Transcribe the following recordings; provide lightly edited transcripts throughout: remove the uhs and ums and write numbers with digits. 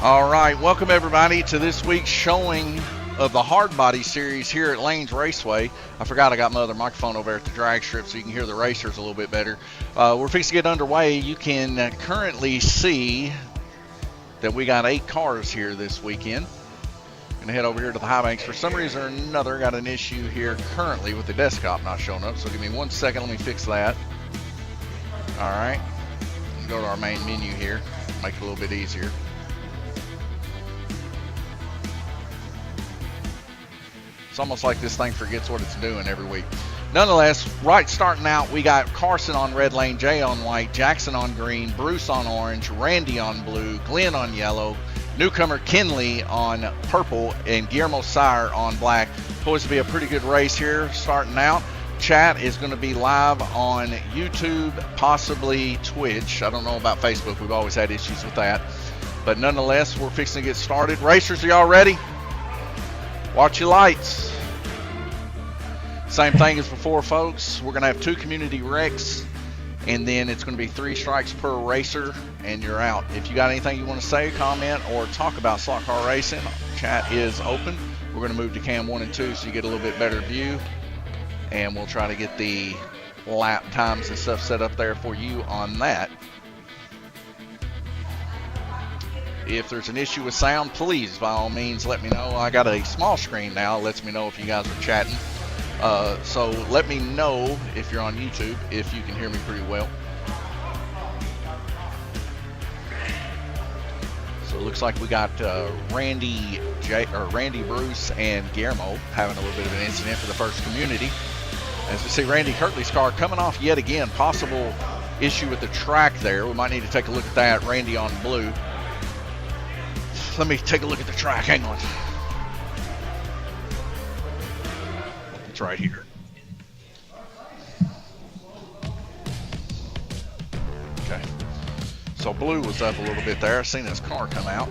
All right, welcome everybody to this week's showing of the hard body series here at Lanes Raceway. I forgot I got my other microphone over there at the drag strip so you can hear the racers a little bit better. We're fixing to get underway. You can currently see that we got 8 cars here this weekend. Gonna head over here to the high banks. For some reason or another, got an issue here currently with the desktop not showing up. So give me 1 second, let me fix that. All right, go to our main menu here, make it a little bit easier. It's almost like this thing forgets what it's doing every week. Nonetheless, right starting out, we got Carson on red lane, Jay on white, Jackson on green, Bruce on orange, Randy on blue, Glenn on yellow, newcomer Kinley on purple, and Guillermo Sire on black. Poised to be a pretty good race here starting out. Chat is going to be live on YouTube, possibly Twitch. I don't know about Facebook. We've always had issues with that. But nonetheless, we're fixing to get started. Racers, are y'all ready? Watch your lights. Same thing as before, folks. We're going to have 2 community wrecks, and then it's going to be 3 strikes per racer, and you're out. If you got anything you want to say, comment, or talk about slot car racing, chat is open. We're going to move to cam 1 and 2 so you get a little bit better view, and we'll try to get the lap times and stuff set up there for you on that. If there's an issue with sound, please, by all means, let me know. I got a small screen now. It lets me know if you guys are chatting. So let me know if you're on YouTube, if you can hear me pretty well. So it looks like we got Randy, Bruce, and Guillermo having a little bit of an incident for the first community. As we see Randy Kirtley's car coming off yet again. Possible issue with the track there. We might need to take a look at that. Randy on blue. Let me take a look at the track. Hang on. It's right here. Okay. So blue was up a little bit there. I seen his car come out.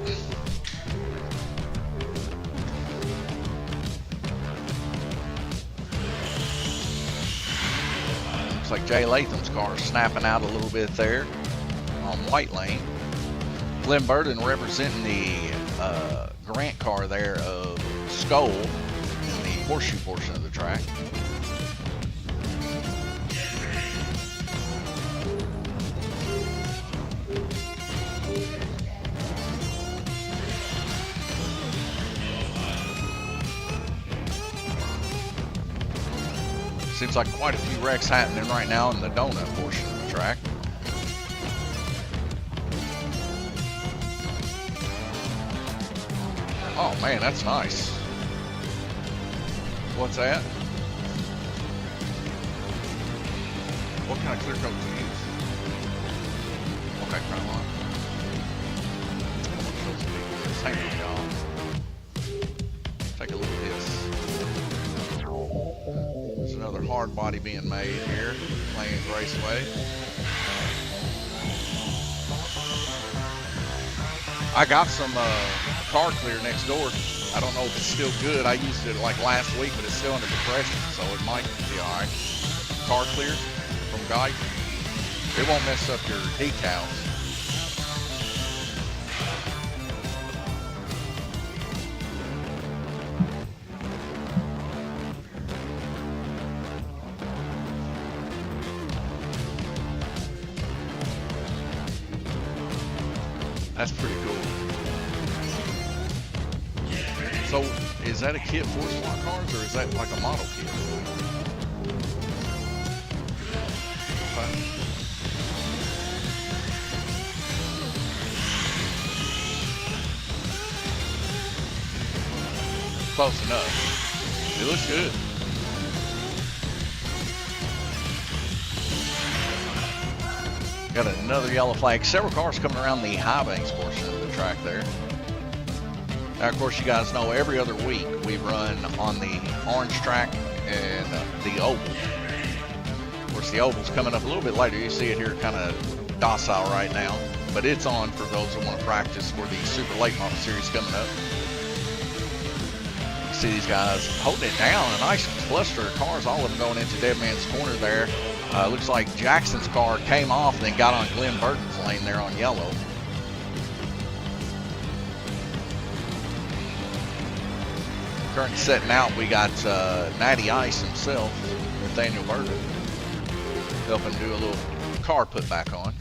Looks like Jay Latham's car is snapping out a little bit there on white lane. Glenn Burden representing the Grant car there of Skull in the horseshoe portion of the track. Seems like quite a few wrecks happening right now in the donut portion of the track. Oh man, that's nice. What's that? What kind of clear coat do you use? Okay, front line. Hang on, y'all. Take a look at this. There's another hard body being made here, Lanes Raceway. I got some car clear next door. I don't know if it's still good. I used it like last week, but it's still under compression, so it might be all right. Car clear from Guy. It won't mess up your decals. That's pretty cool. So, is that a kit for slot cars, or is that like a model kit? Okay. Close enough. It looks good. Got another yellow flag. Several cars coming around the high banks portion of the track there. Now, of course, you guys know every other week we run on the orange track and the oval. Of course, the oval's coming up a little bit later. You see it here kind of docile right now, but it's on for those who want to practice for the Super Late Model Series coming up. You see these guys holding it down. A nice cluster of cars, all of them going into Dead Man's Corner there. Looks like Jackson's car came off and then got on Glenn Burton's lane there on yellow. Currently setting out, we got Natty Ice himself, Nathaniel Burton, helping do a little car put back on.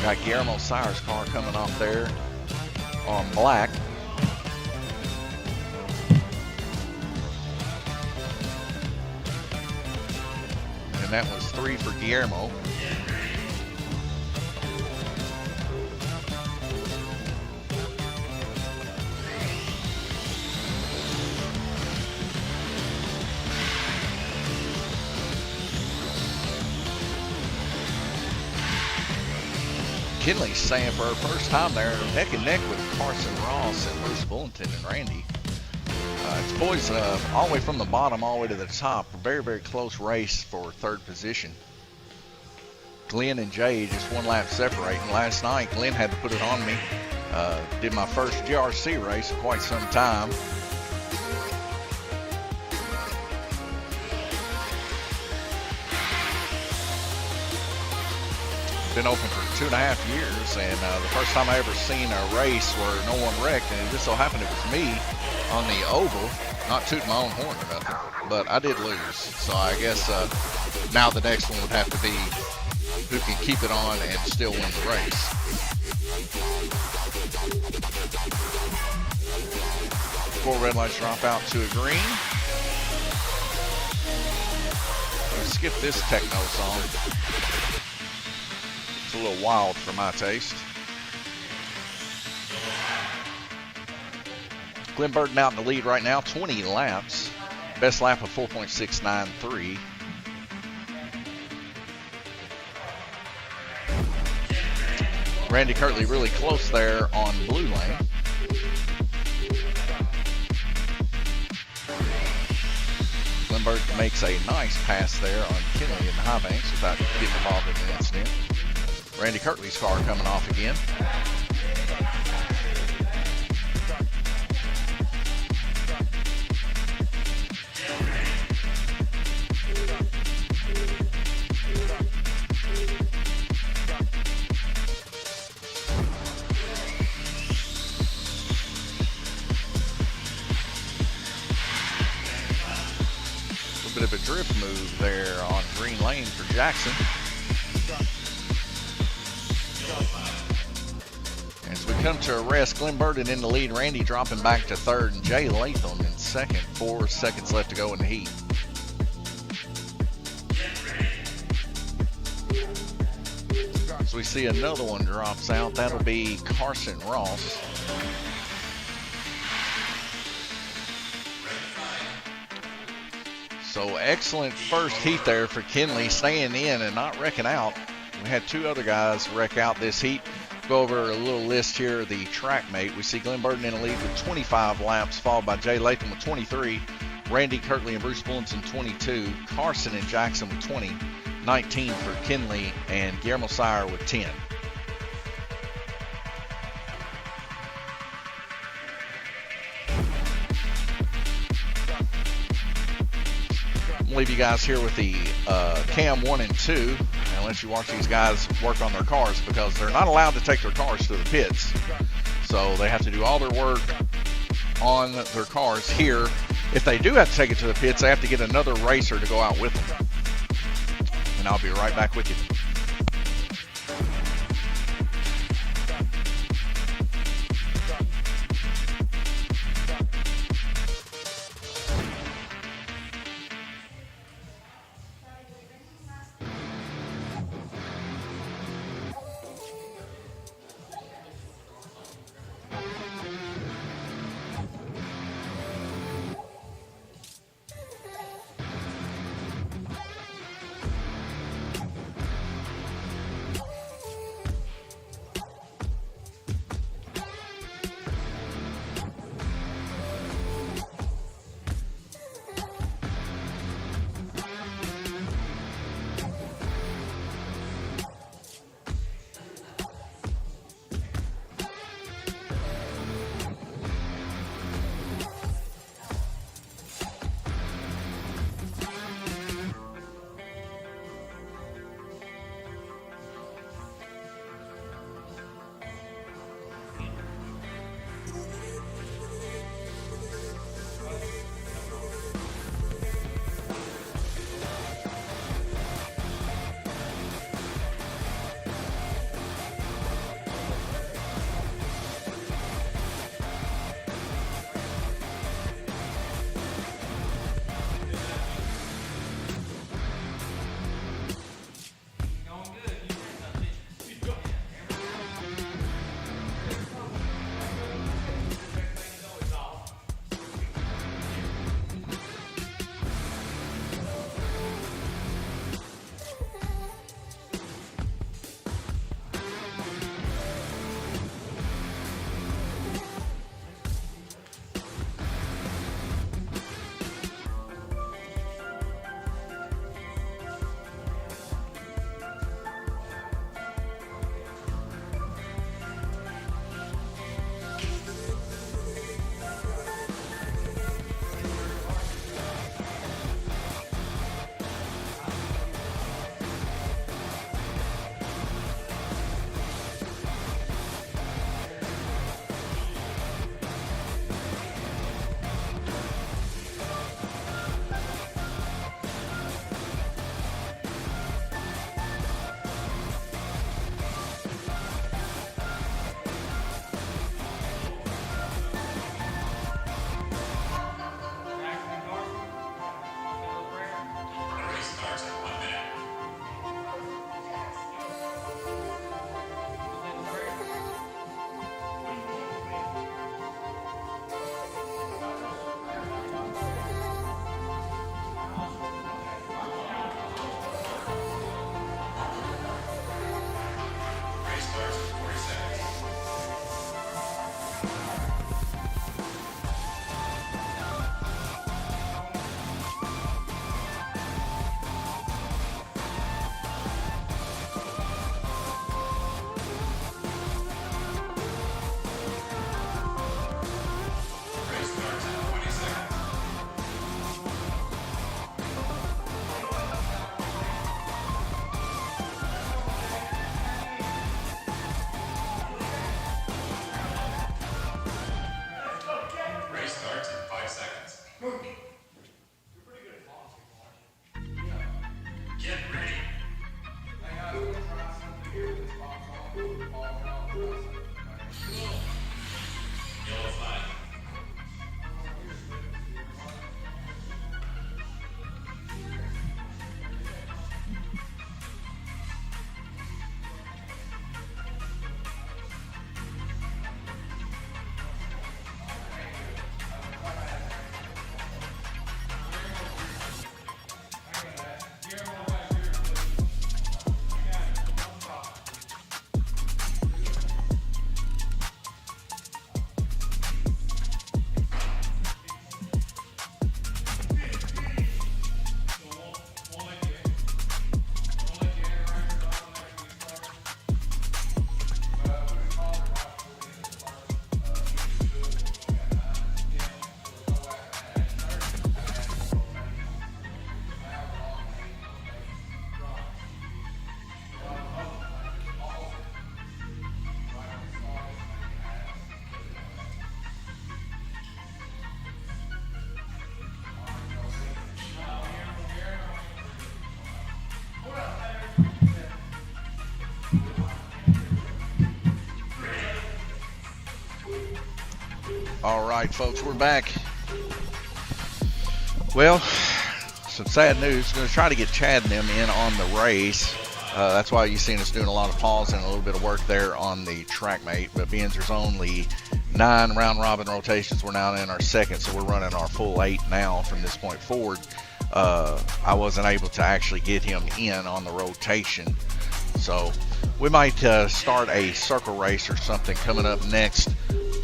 Got Guillermo Sire's car coming off there on black. And that was 3 for Guillermo. Kinley's saying for her first time there, neck and neck with Carson Ross and Bruce Bullington and Randy. It's boys all the way from the bottom all the way to the top. Very, very close race for third position. Glenn and Jay just one lap separating. Last night, Glenn had to put it on me. Did my first GRC race in quite some time. Been open for 2.5 years, and the first time I ever seen a race where no one wrecked, and it just so happened it was me on the oval, not tooting my own horn or nothing, but I did lose. So I guess now the next one would have to be who can keep it on and still win the race. Before red lights drop out to a green. Let's skip this techno song. It's a little wild for my taste. Glenn Burton out in the lead right now, 20 laps. Best lap of 4.693. Randy Kirtley really close there on blue lane. Glenn Burton makes a nice pass there on Kinley in the high banks without getting involved in the incident. Randy Kirtley's car coming off again. A little bit of a drift move there on green lane for Jackson. As we come to a rest, Glenn Burton in the lead, Randy dropping back to third, and Jay Latham in second. 4 seconds left to go in the heat. So we see another one drops out. That'll be Carson Ross. So excellent first heat there for Kinley, staying in and not wrecking out. We had 2 other guys wreck out this heat. Go over a little list here of the track mate. We see Glenn Burton in the lead with 25 laps, followed by Jay Latham with 23, Randy Kirtley and Bruce Bullington 22, Carson and Jackson with 20, 19 for Kinley, and Guillermo Sire with 10. I'm gonna leave you guys here with the cam 1 and 2. Unless you watch these guys work on their cars, because they're not allowed to take their cars to the pits. So they have to do all their work on their cars here. If they do have to take it to the pits, they have to get another racer to go out with them. And I'll be right back with you. All right, folks, we're back. Well, some sad news. Going to try to get Chad and them in on the race. That's why you've seen us doing a lot of pause and a little bit of work there on the track mate. But being there's only 9 round robin rotations, we're now in our second, so we're running our full 8 now from this point forward. I wasn't able to actually get him in on the rotation, so we might start a circle race or something coming up next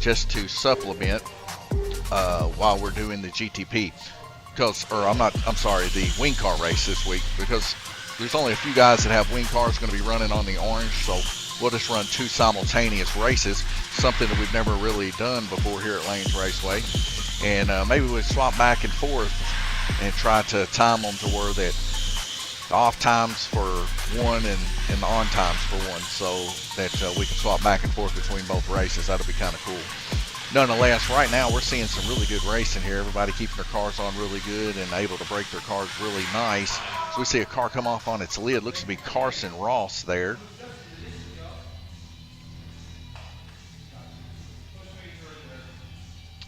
just to supplement while we're doing the GTP. The wing car race this week, because there's only a few guys that have wing cars going to be running on the orange, so we'll just run 2 simultaneous races, something that we've never really done before here at Lanes Raceway. And maybe we'll swap back and forth and try to time them to where that the off times for one and the on times for one, so that we can swap back and forth between both races. That'll be kind of cool. Nonetheless, right now we're seeing some really good racing here. Everybody keeping their cars on really good and able to break their cars really nice. So we see a car come off on its lid. Looks to be Carson Ross there.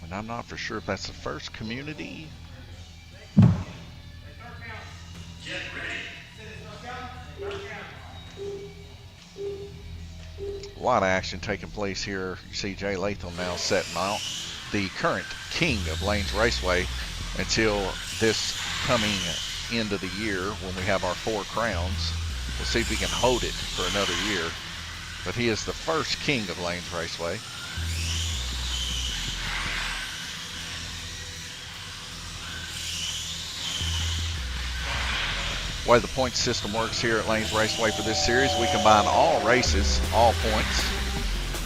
And I'm not for sure if that's the first community. A lot of action taking place here. You see Jay Latham now setting out, the current king of Lanes Raceway until this coming end of the year when we have our 4 crowns. We'll see if we can hold it for another year. But he is the first king of Lanes Raceway. The way the point system works here at Lanes Raceway for this series, we combine all races, all points,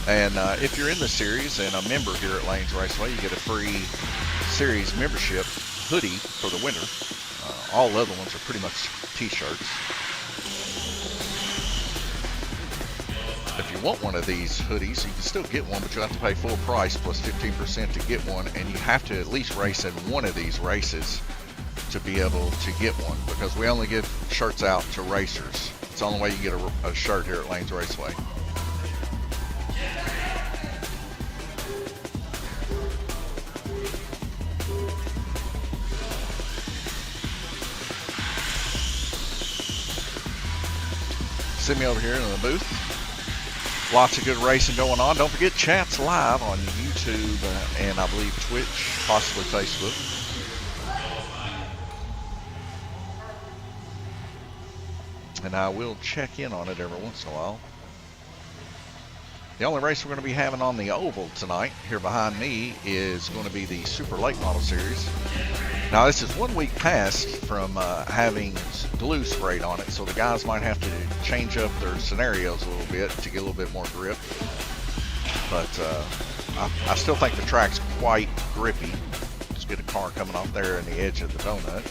and if you're in the series and a member here at Lanes Raceway, you get a free series membership hoodie for the winter. All other ones are pretty much t-shirts. If you want one of these hoodies, you can still get one, but you'll have to pay full price plus 15% to get one, and you have to at least race in one of these races to be able to get one, because we only give shirts out to racers. It's the only way you get a shirt here at Lanes Raceway. See me over here in the booth. Lots of good racing going on. Don't forget, chat's live on YouTube and I believe Twitch, possibly Facebook. And I will check in on it every once in a while. The only race we're going to be having on the oval tonight, here behind me, is going to be the Super Late Model Series. Now, this is 1 week past from having glue sprayed on it, so the guys might have to change up their scenarios a little bit to get a little bit more grip. But I still think the track's quite grippy. Just get a car coming off there in the edge of the donut.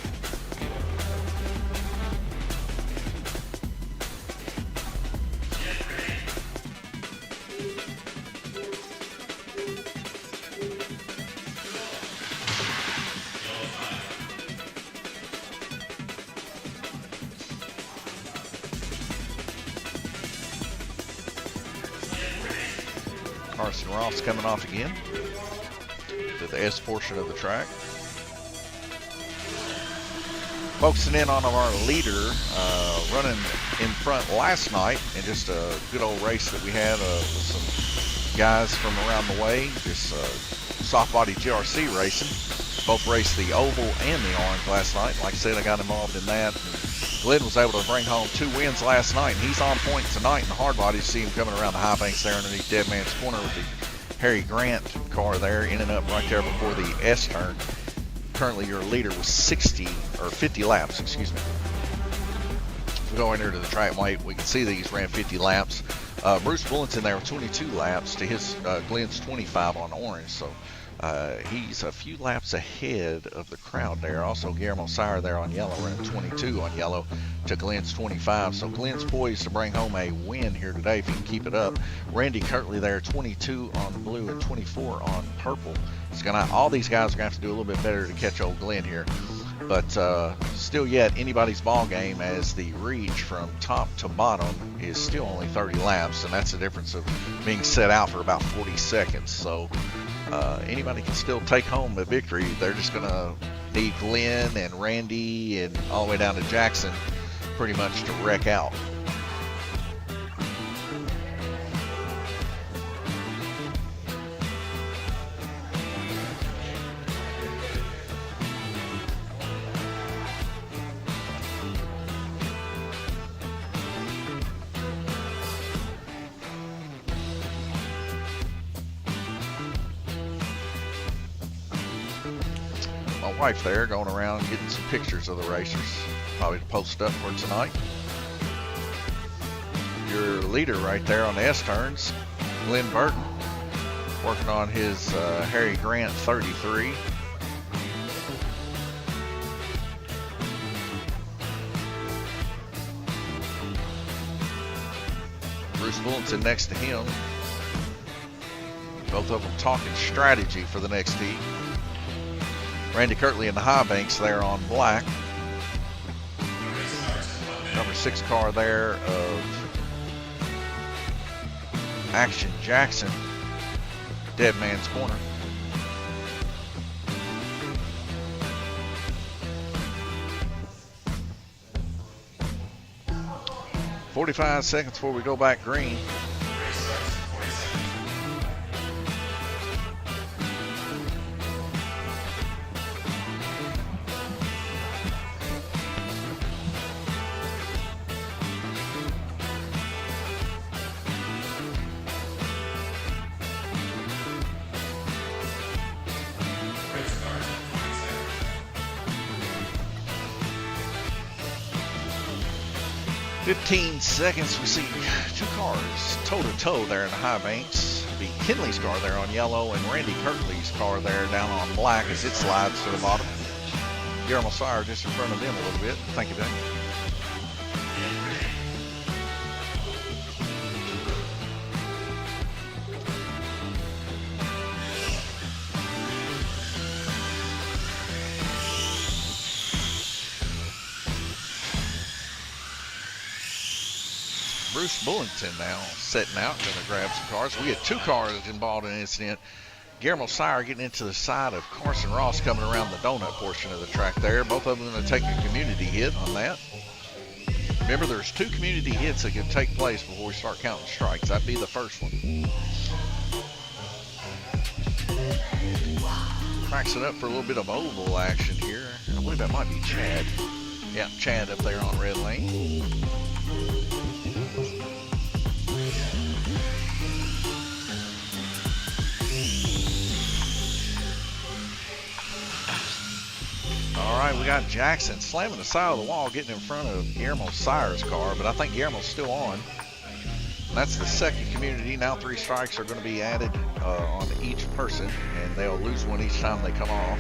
Carson Ross coming off again to the S portion of the track. Focusing in on our leader, running in front last night in just a good old race that we had with some guys from around the way, just soft body GRC racing. Both raced the oval and the orange last night. Like I said, I got involved in that. Glenn was able to bring home 2 wins last night, and he's on point tonight in the hard body. See him coming around the high banks there underneath Dead Man's Corner with the Harry Grant car there, in and up right there before the S turn. Currently your leader was 50 laps, excuse me. If we go in here to the track weight, we can see that he's ran 50 laps. Bruce Bulletin there with 22 laps to his Glenn's 25 on orange, so he's a few laps ahead of the crowd there. Also, Guillermo Sire there on yellow, ran 22 on yellow to Glenn's 25. So Glenn's poised to bring home a win here today if he can keep it up. Randy Kirtley there, 22 on blue and 24 on purple. It's all these guys are going to have to do a little bit better to catch old Glenn here. But still yet, anybody's ball game, as the reach from top to bottom is still only 30 laps, and that's the difference of being set out for about 40 seconds. So anybody can still take home the victory. They're just going to need Glenn and Randy and all the way down to Jackson pretty much to wreck out. My wife there going around getting some pictures of the racers, probably to post up for tonight. Your leader right there on the S-turns, Glenn Burton, working on his Harry Grant 33. Bruce Bulletin next to him. Both of them talking strategy for the next heat. Randy Kirtley in the high banks there on black. Number 6 car there of Action Jackson, Dead Man's Corner. "45 seconds before we go back green." "15 seconds, we see 2 cars toe-to-toe there in the high banks. It'll be Kinley's car there on yellow and Randy Kirtley's car there down on black as it slides to the bottom. Guillermo Sire just in front of them a little bit. Thank you, Dave. Bruce Bullington now setting out, going to grab some cars. We had 2 cars involved in an incident. Guillermo Sire getting into the side of Carson Ross coming around the donut portion of the track there. Both of them going to take a community hit on that. Remember, there's 2 community hits that can take place before we start counting strikes. That'd be the first one. Cracks it up for a little bit of oval action here. I believe that might be Chad. Yeah, Chad up there on red lane. All right, we got Jackson slamming the side of the wall, getting in front of Guillermo Sire's car, but I think Guillermo's still on. And that's the second community. Now 3 strikes are going to be added on each person, and they'll lose one each time they come off.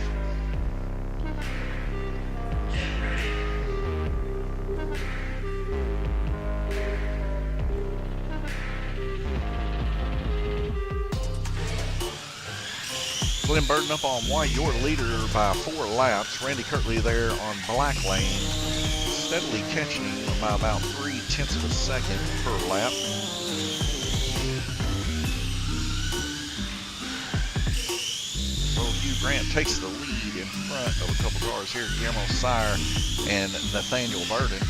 Glenn Burton up on white, your leader by 4 laps. Randy Kirtley there on black lane, steadily catching him by about 0.3 of a second per lap. So Hugh Grant takes the lead in front of a couple cars here. Guillermo Sire and Nathaniel Burton.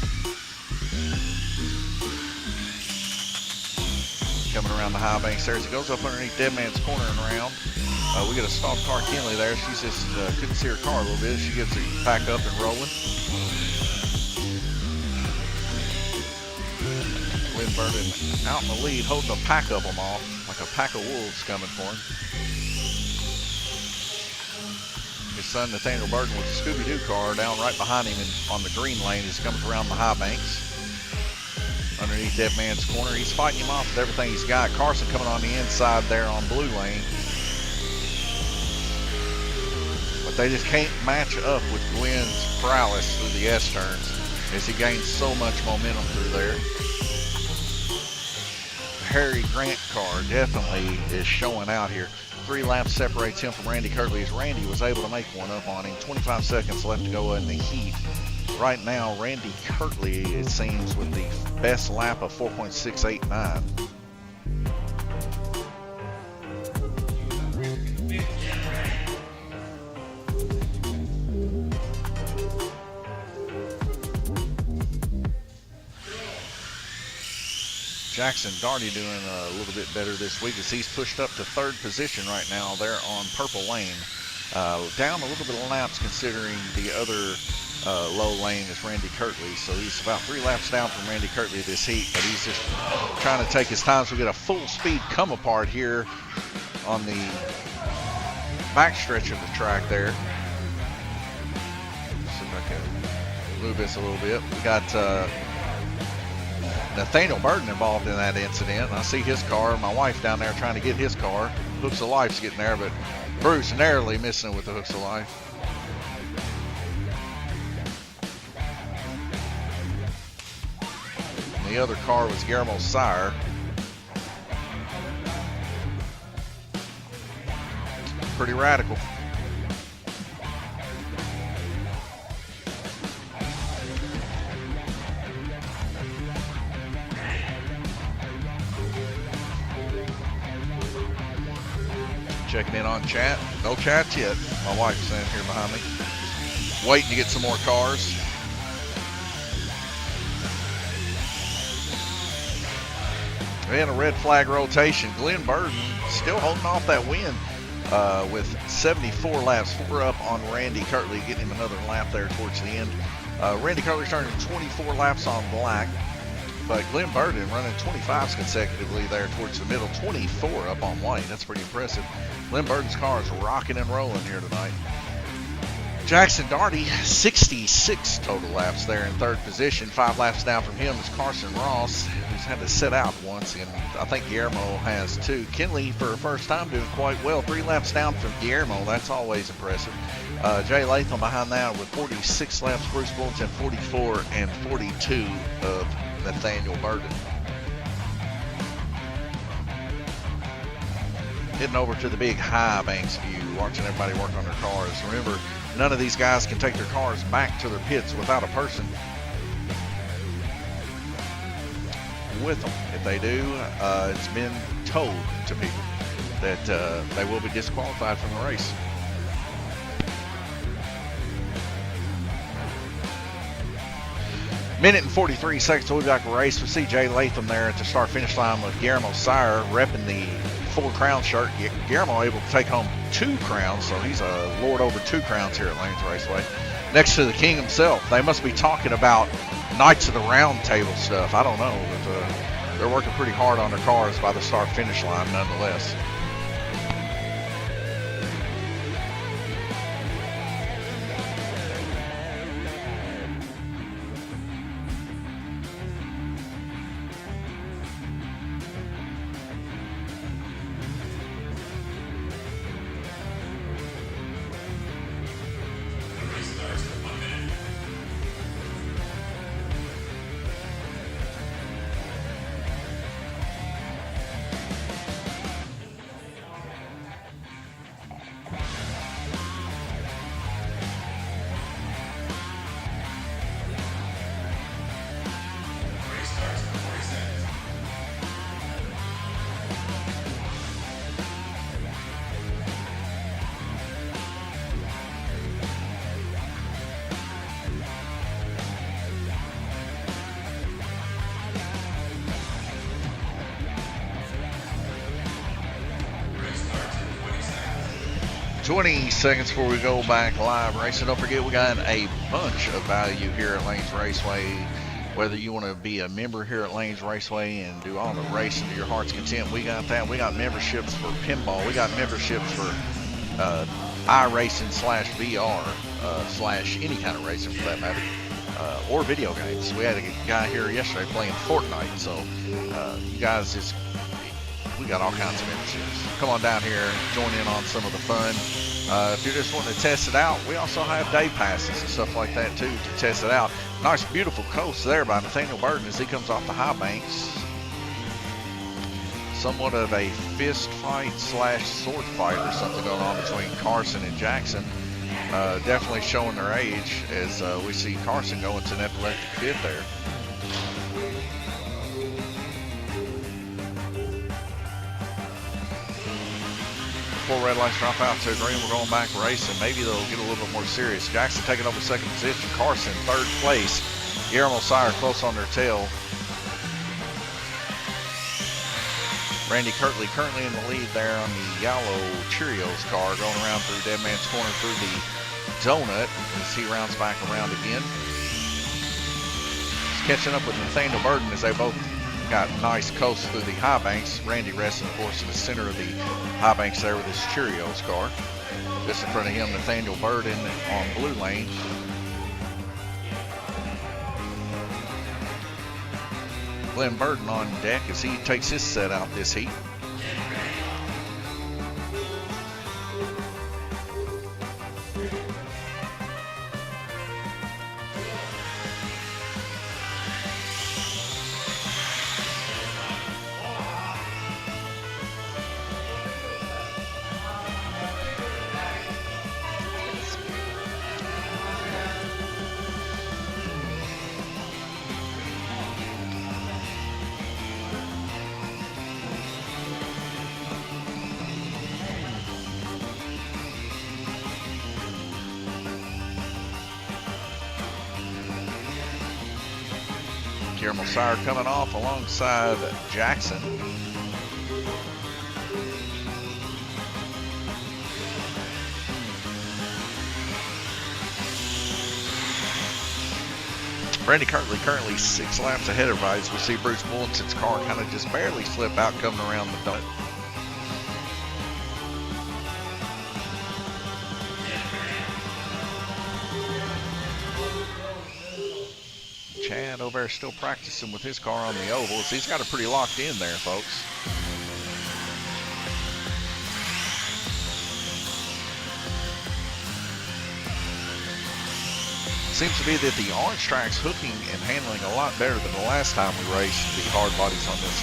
Coming around the high banks there as it goes up underneath Dead Man's Corner and around. We got a stalled car, Kinley there. She's just couldn't see her car a little bit. She gets her back up and rolling. Glenn Burton out in the lead, holding a pack of them off, like a pack of wolves coming for him. His son Nathaniel Burton with the Scooby-Doo car down right behind him on the green lane as he comes around the high banks. Underneath Dead Man's Corner, he's fighting him off with everything he's got. Carson coming on the inside there on blue lane. But they just can't match up with Glenn's prowess through the S-turns as he gains so much momentum through there. The Harry Grant car definitely is showing out here. 3 laps separates him from Randy Kirtley as Randy was able to make one up on him. 25 seconds left to go in the heat. Right now, Randy Kirtley, it seems, with the best lap of 4.689. Jackson Daugherty doing a little bit better this week as he's pushed up to 3rd position right now there on Purple Lane. Down a little bit of laps considering the other low lane is Randy Kirtley. So he's about 3 laps down from Randy Kirtley this heat, but he's just trying to take his time. So we get a full speed come apart here on the backstretch of the track there. See if I can move this a little bit. We got Nathaniel Burton involved in that incident. I see his car, my wife down there trying to get his car. Hooks of Life's getting there, but Bruce narrowly missing it with the Hooks of Life. And the other car was Guillermo Sire. Pretty radical. Checking in on chat. No chat yet. My wife's standing here behind me, waiting to get some more cars. And a red flag rotation. Glenn Burton still holding off that win with 74 laps. 4 up on Randy Kirtley, getting him another lap there towards the end. Randy Kirtley's turning 24 laps on black. But Glenn Burton running 25s consecutively there towards the middle, 24 up on white. That's pretty impressive. Glenn Burton's car is rocking and rolling here tonight. Jackson Daugherty, 66 total laps there in 3rd position. 5 laps down from him is Carson Ross, who's had to sit out once, and I think Guillermo has too. Kinley, for the first time, doing quite well. 3 laps down from Guillermo. That's always impressive. Jay Latham behind that with 46 laps. Bruce Bullington, 44 and 42 of Nathaniel Burton. Heading over to the big high banks view, watching everybody work on their cars. Remember, none of these guys can take their cars back to their pits without a person with them. If they do, it's been told to people that they will be disqualified from the race. Minute and 43 seconds till we got the race. We see Jay Latham there at the start-finish line with Guillermo Sire repping the 4 crown shirt. Guillermo able to take home 2 crowns, so he's a lord over 2 crowns here at Lanes Raceway. Next to the king himself. They must be talking about Knights of the Round Table stuff. I don't know, but they're working pretty hard on their cars by the start-finish line nonetheless. $20 seconds before we go back live racing. Don't forget, we got a bunch of value here at Lanes Raceway. Whether you want to be a member here at Lanes Raceway and do all the racing to your heart's content, we got that. We got memberships for pinball. We got memberships for iRacing /VR / any kind of racing for that matter, or video games. We had a guy here yesterday playing Fortnite, so you guys just, we got all kinds of memberships. Come on down here and join in on some of the fun. If you're just wanting to test it out, we also have day passes and stuff like that too to test it out. Nice beautiful coast there by Nathaniel Burton as he comes off the high banks. Somewhat of a fist fight / sword fight or something going on between Carson and Jackson. Definitely showing their age as we see Carson going to an epileptic fit there. Before red lights drop out to green, we're going back racing. Maybe they'll get a little bit more serious. Jackson taking over 2nd position. Carson 3rd place. Guillermo Sire close on their tail. Randy Kirtley currently in the lead there on the yellow Cheerios car, going around through Dead Man's Corner through the donut as he rounds back around again. He's catching up with Nathaniel Burden as they both got nice coast through the high banks. Randy resting, of course, in the center of the high banks there with his Cheerios car. Just in front of him, Nathaniel Burden on blue lane. Glenn Burden on deck as he takes his set out this heat. Caramel Sire coming off alongside Jackson. Randy Kirtley currently 6 laps ahead of everybody as we see Bruce Bulletin's car kind of just barely slip out coming around the donut. Chad over there still practicing with his car on the ovals. He's got it pretty locked in there, folks. Seems to be that the orange track's hooking and handling a lot better than the last time we raced the hard bodies on this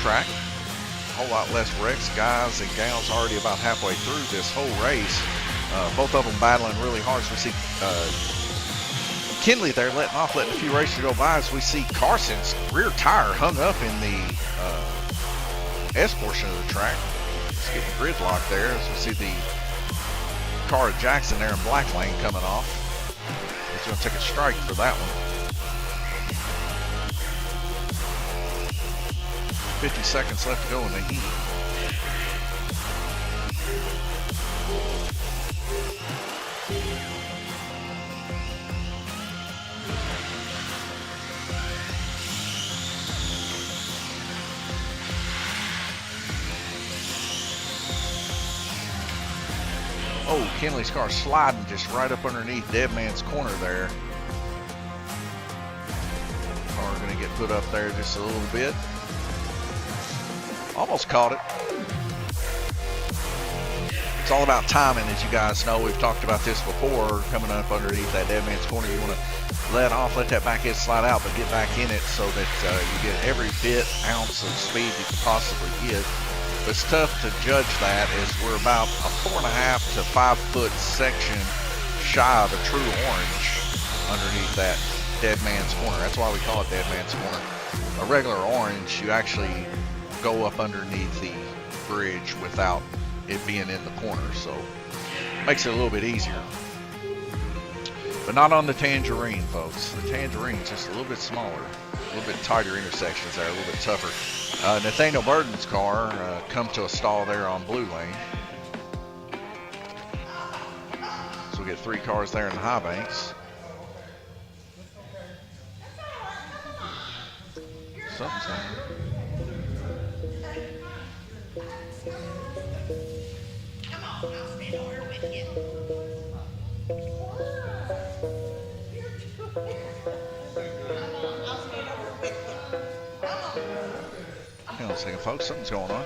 track. A whole lot less wrecks. Guys and gals already about halfway through this whole race. Both of them battling really hard. So we see Kinley there letting a few races go by as we see Carson's rear tire hung up in the S portion of the track. It's getting gridlock there as we see the car of Jackson there in black lane coming off. He's going to take a strike for that one. 50 seconds left to go in the heat. Oh, Kinley's car sliding just right up underneath Dead Man's Corner there. Car going to get put up there just a little bit. Almost caught it. It's all about timing, as you guys know. We've talked about this before. Coming up underneath that Dead Man's Corner, you want to let that back end slide out, but get back in it so that you get every ounce of speed you can possibly get. But it's tough to judge that as we're about a 4.5 to 5 foot section shy of a true orange underneath that Dead Man's Corner. That's why we call it Dead Man's Corner. A regular orange, you actually go up underneath the bridge without it being in the corner, so it makes it a little bit easier. But not on the Tangerine, folks. The Tangerine's just a little bit smaller, a little bit tighter intersections there, a little bit tougher. Nathaniel Burden's car come to a stall there on blue lane. So we get 3 cars there in the high banks. Something's happening. Come on, I'll stand over with you. Hang on a second, folks. Something's going on.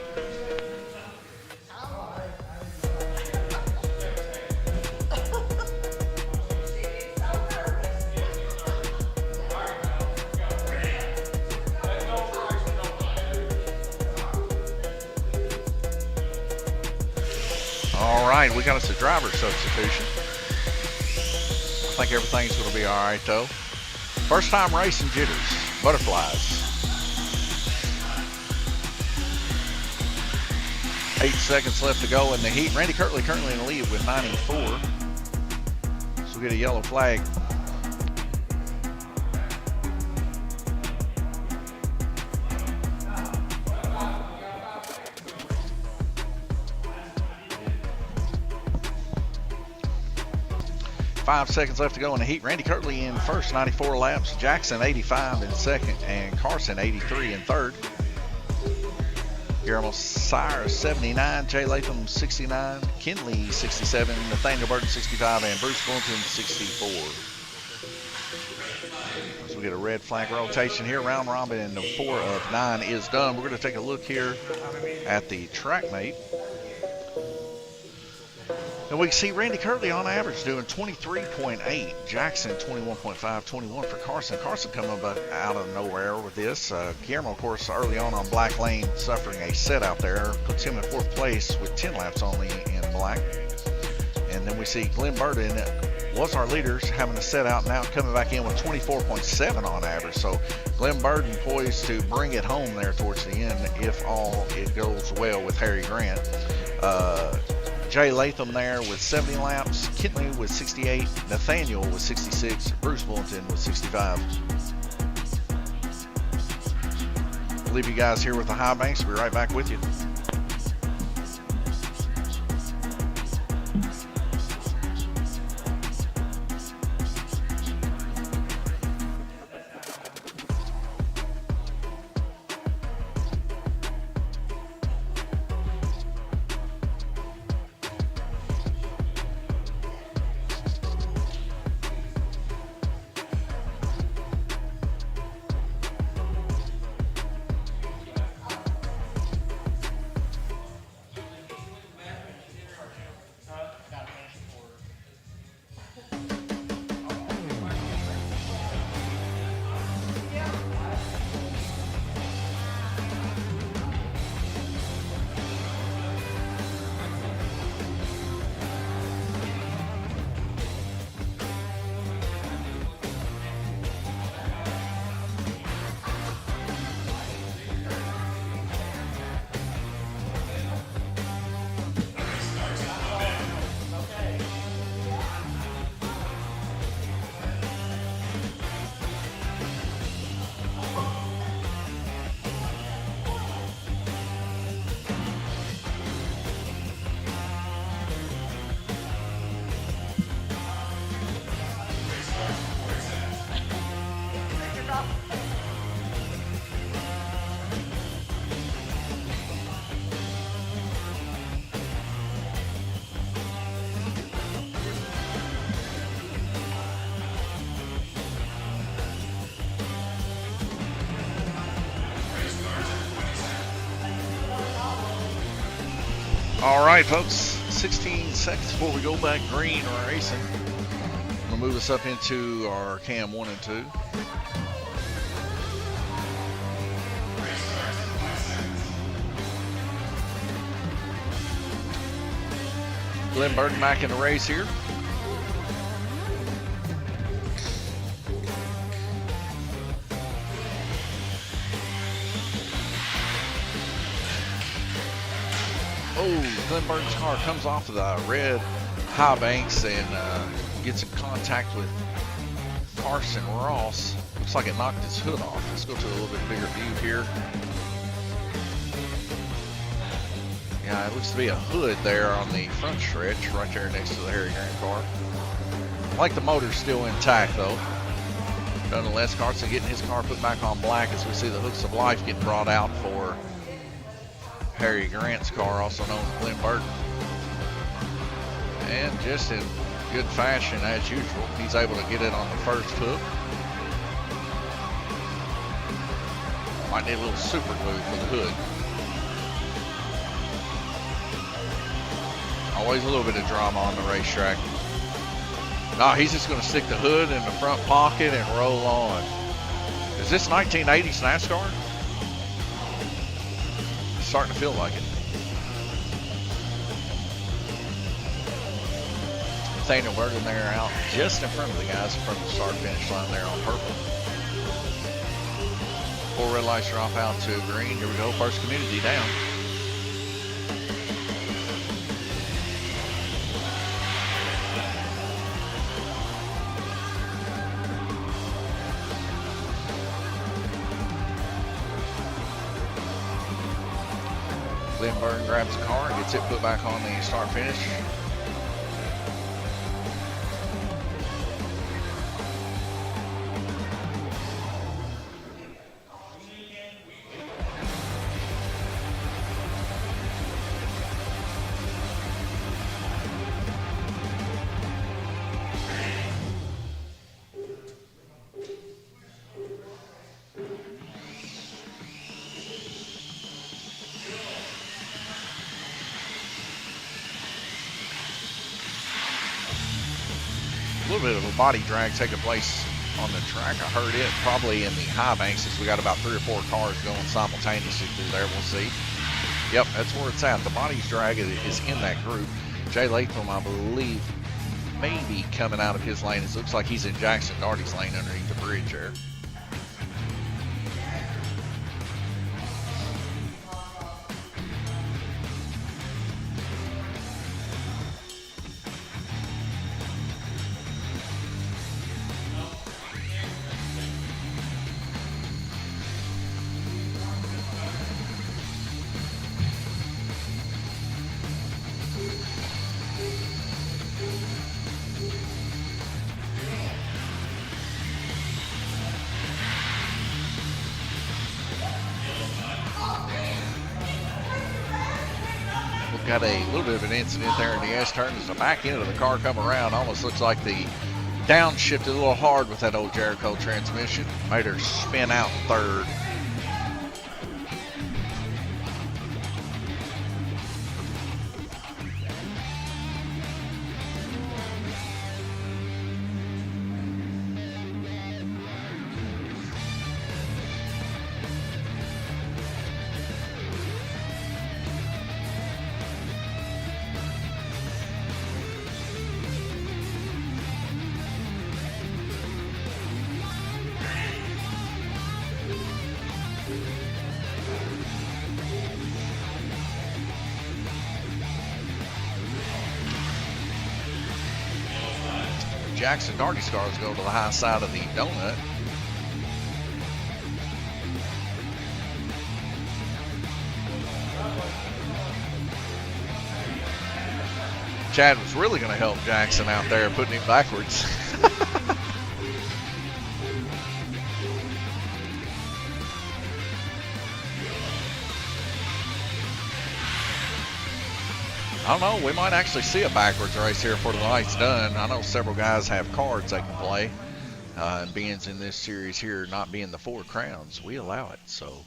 All right, we got us a driver substitution. I think everything's going to be all right, though. First time racing jitters, butterflies. 8 seconds left to go in the heat. Randy Kirtley currently in the lead with 94. So we'll get a yellow flag. 5 seconds left to go in the heat. Randy Kirtley in first, 94 laps. Jackson 85 in second, and Carson 83 in third. Guillermo Sire 79, Jay Latham 69, Kinley 67, Nathaniel Burton 65, and Bruce Fulton 64. So we get a red flag rotation here. Round robin, and the 4 of 9 is done. We're going to take a look here at the track mate. And we can see Randy Kirtley on average doing 23.8. Jackson 21.5, 21 for Carson. Carson coming up out of nowhere with this. Guillermo, of course, early on Black Lane suffering a set out there. Puts him in 4th place with 10 laps only in black. And then we see Glenn Burden was our leaders having a set out, now coming back in with 24.7 on average. So Glenn Burden poised to bring it home there towards the end if all it goes well with Harry Grant. Jay Latham there with 70 laps, Kinley with 68, Nathaniel with 66, Bruce Fulton with 65. We'll leave you guys here with the high banks. We'll be right back with you. All right, folks, 16 seconds before we go back green or racing. I'm going to move us up into our cam 1 and 2. Glenn Burton back in the race here. Glenn Burton's car comes off of the red high banks and gets in contact with Carson Ross. Looks like it knocked his hood off. Let's go to a little bit bigger view here. Yeah, it looks to be a hood there on the front stretch right there next to the Harry Grant car. I like the motor's still intact though. Nonetheless, Carson getting his car put back on black as we see the hooks of life getting brought out for Harry Grant's car, also known as Glenn Burton. And just in good fashion as usual, he's able to get it on the first hook. Might need a little super glue for the hood. Always a little bit of drama on the racetrack. No, he's just going to stick the hood in the front pocket and roll on. Is this 1980s NASCAR? Starting to feel like it. Nathaniel Burton there out just in front of the guys in front of the start finish line there on purple. 4 red lights are off out to green. Here we go, first community down. Glenn Burton grabs the car and gets it put back on the start finish. A little bit of a body drag taking place on the track. I heard it probably in the high banks, since we got about 3 or 4 cars going simultaneously through there. We'll see. Yep, that's where it's at. The body's drag is in that group. Jay Latham, I believe, may be coming out of his lane. It looks like he's in Jackson Darty's lane underneath the bridge there. Got a little bit of an incident there in the S-turn as the back end of the car come around. Almost looks like the downshifted a little hard with that old Jericho transmission. Made her spin out third. Jackson Darty's cars go to the high side of the donut. Chad was really going to help Jackson out there, putting him backwards. I don't know, we might actually see a backwards race here before the night's done. I know several guys have cards they can play. And being in this series here, not being the 4 crowns, we allow it. So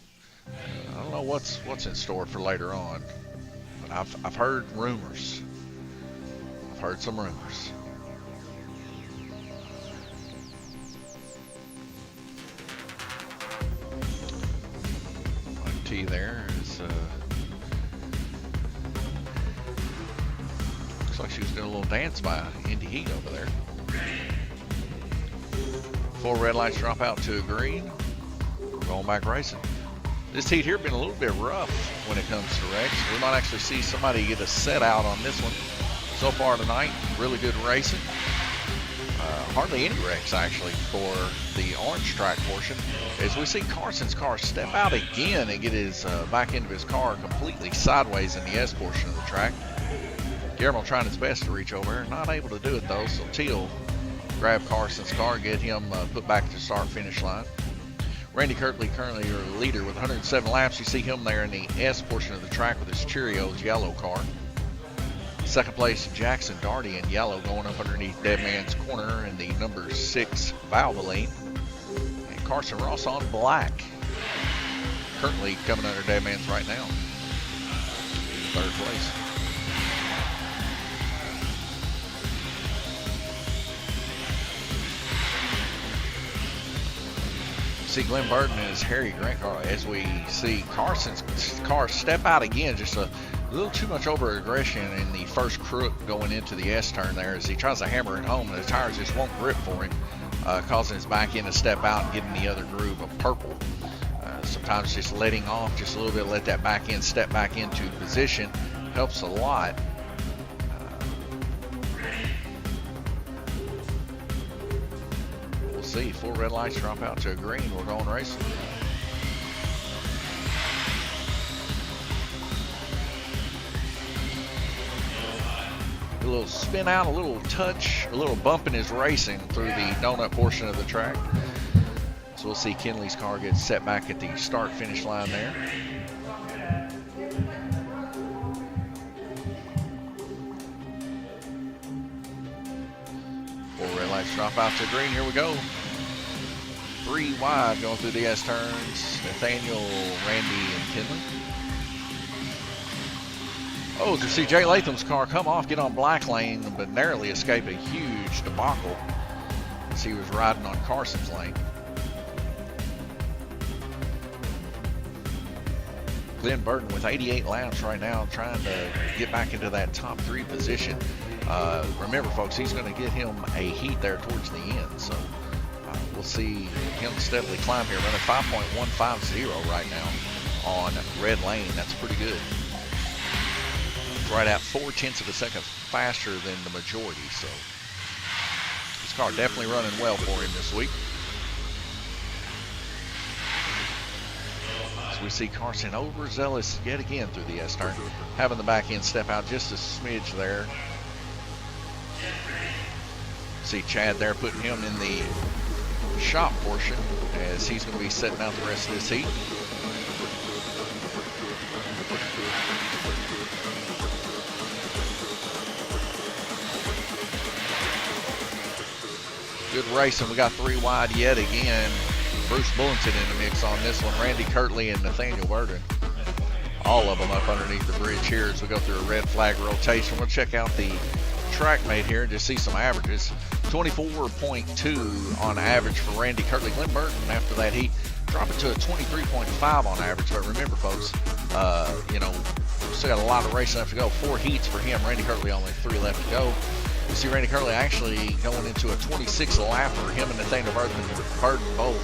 I don't know what's in store for later on. But I've heard rumors. I've heard some rumors. T there is like she was doing a little dance by Indy Heat over there. 4 red lights drop out to a green. We're going back racing. This heat here been a little bit rough when it comes to wrecks. We might actually see somebody get a set out on this one. So far tonight, really good racing. Hardly any wrecks actually for the orange track portion. As we see Carson's car step out again and get his back end of his car completely sideways in the S portion of the track. Guillermo trying his best to reach over, not able to do it though, so Teal grab Carson's car, get him put back to start-finish line. Randy Kirtley currently your leader with 107 laps. You see him there in the S portion of the track with his Cheerios yellow car. Second place, Jackson Darty in yellow going up underneath Dead Man's Corner in the number 6 Valvoline. And Carson Ross on black. Currently coming under Dead Man's right now. Third place. See Glenn Burton and his Harry Grant car as we see Carson's car step out again, just a little too much over aggression in the first crook going into the S turn there as he tries to hammer it home and the tires just won't grip for him, causing his back end to step out and getting the other groove of purple. Sometimes just letting off just a little bit, let that back end step back into position helps a lot. See 4 red lights drop out to a green. We're going racing. A little spin out, a little touch, a little bump in his racing through the donut portion of the track. So we'll see Kenley's car get set back at the start finish line there. Lights drop out to green. Here we go. 3 wide going through the S turns. Nathaniel, Randy, and Kinley. Oh, to see Jay Latham's car come off, get on black lane, but narrowly escape a huge huge debacle as he was riding on Carson's lane. Glenn Burton with 88 laps right now, trying to get back into that top 3 position. Remember, folks, he's going to get him a heat there towards the end, so we'll see him steadily climb here, running 5.150 right now on red lane. That's pretty good. It's right at 0.4 of a second faster than the majority, so this car definitely running well for him this week. We see Carson overzealous yet again through the S-turn, having the back end step out just a smidge there. See Chad there putting him in the shop portion as he's going to be setting out the rest of this heat. Good racing. We got 3 wide yet again. Bruce Bullington in the mix on this one. Randy Kirtley and Nathaniel Burton. All of them up underneath the bridge here as we go through a red flag rotation. We'll check out the track mate here and just see some averages. 24.2 on average for Randy Kirtley. Glenn Burton, after that heat, dropping to a 23.5 on average. But remember, folks, you know, we still got a lot of racing left to go. 4 heats for him. Randy Kirtley only 3 left to go. You see Randy Kirtley actually going into a 26 lapper. Him and Nathaniel Burton both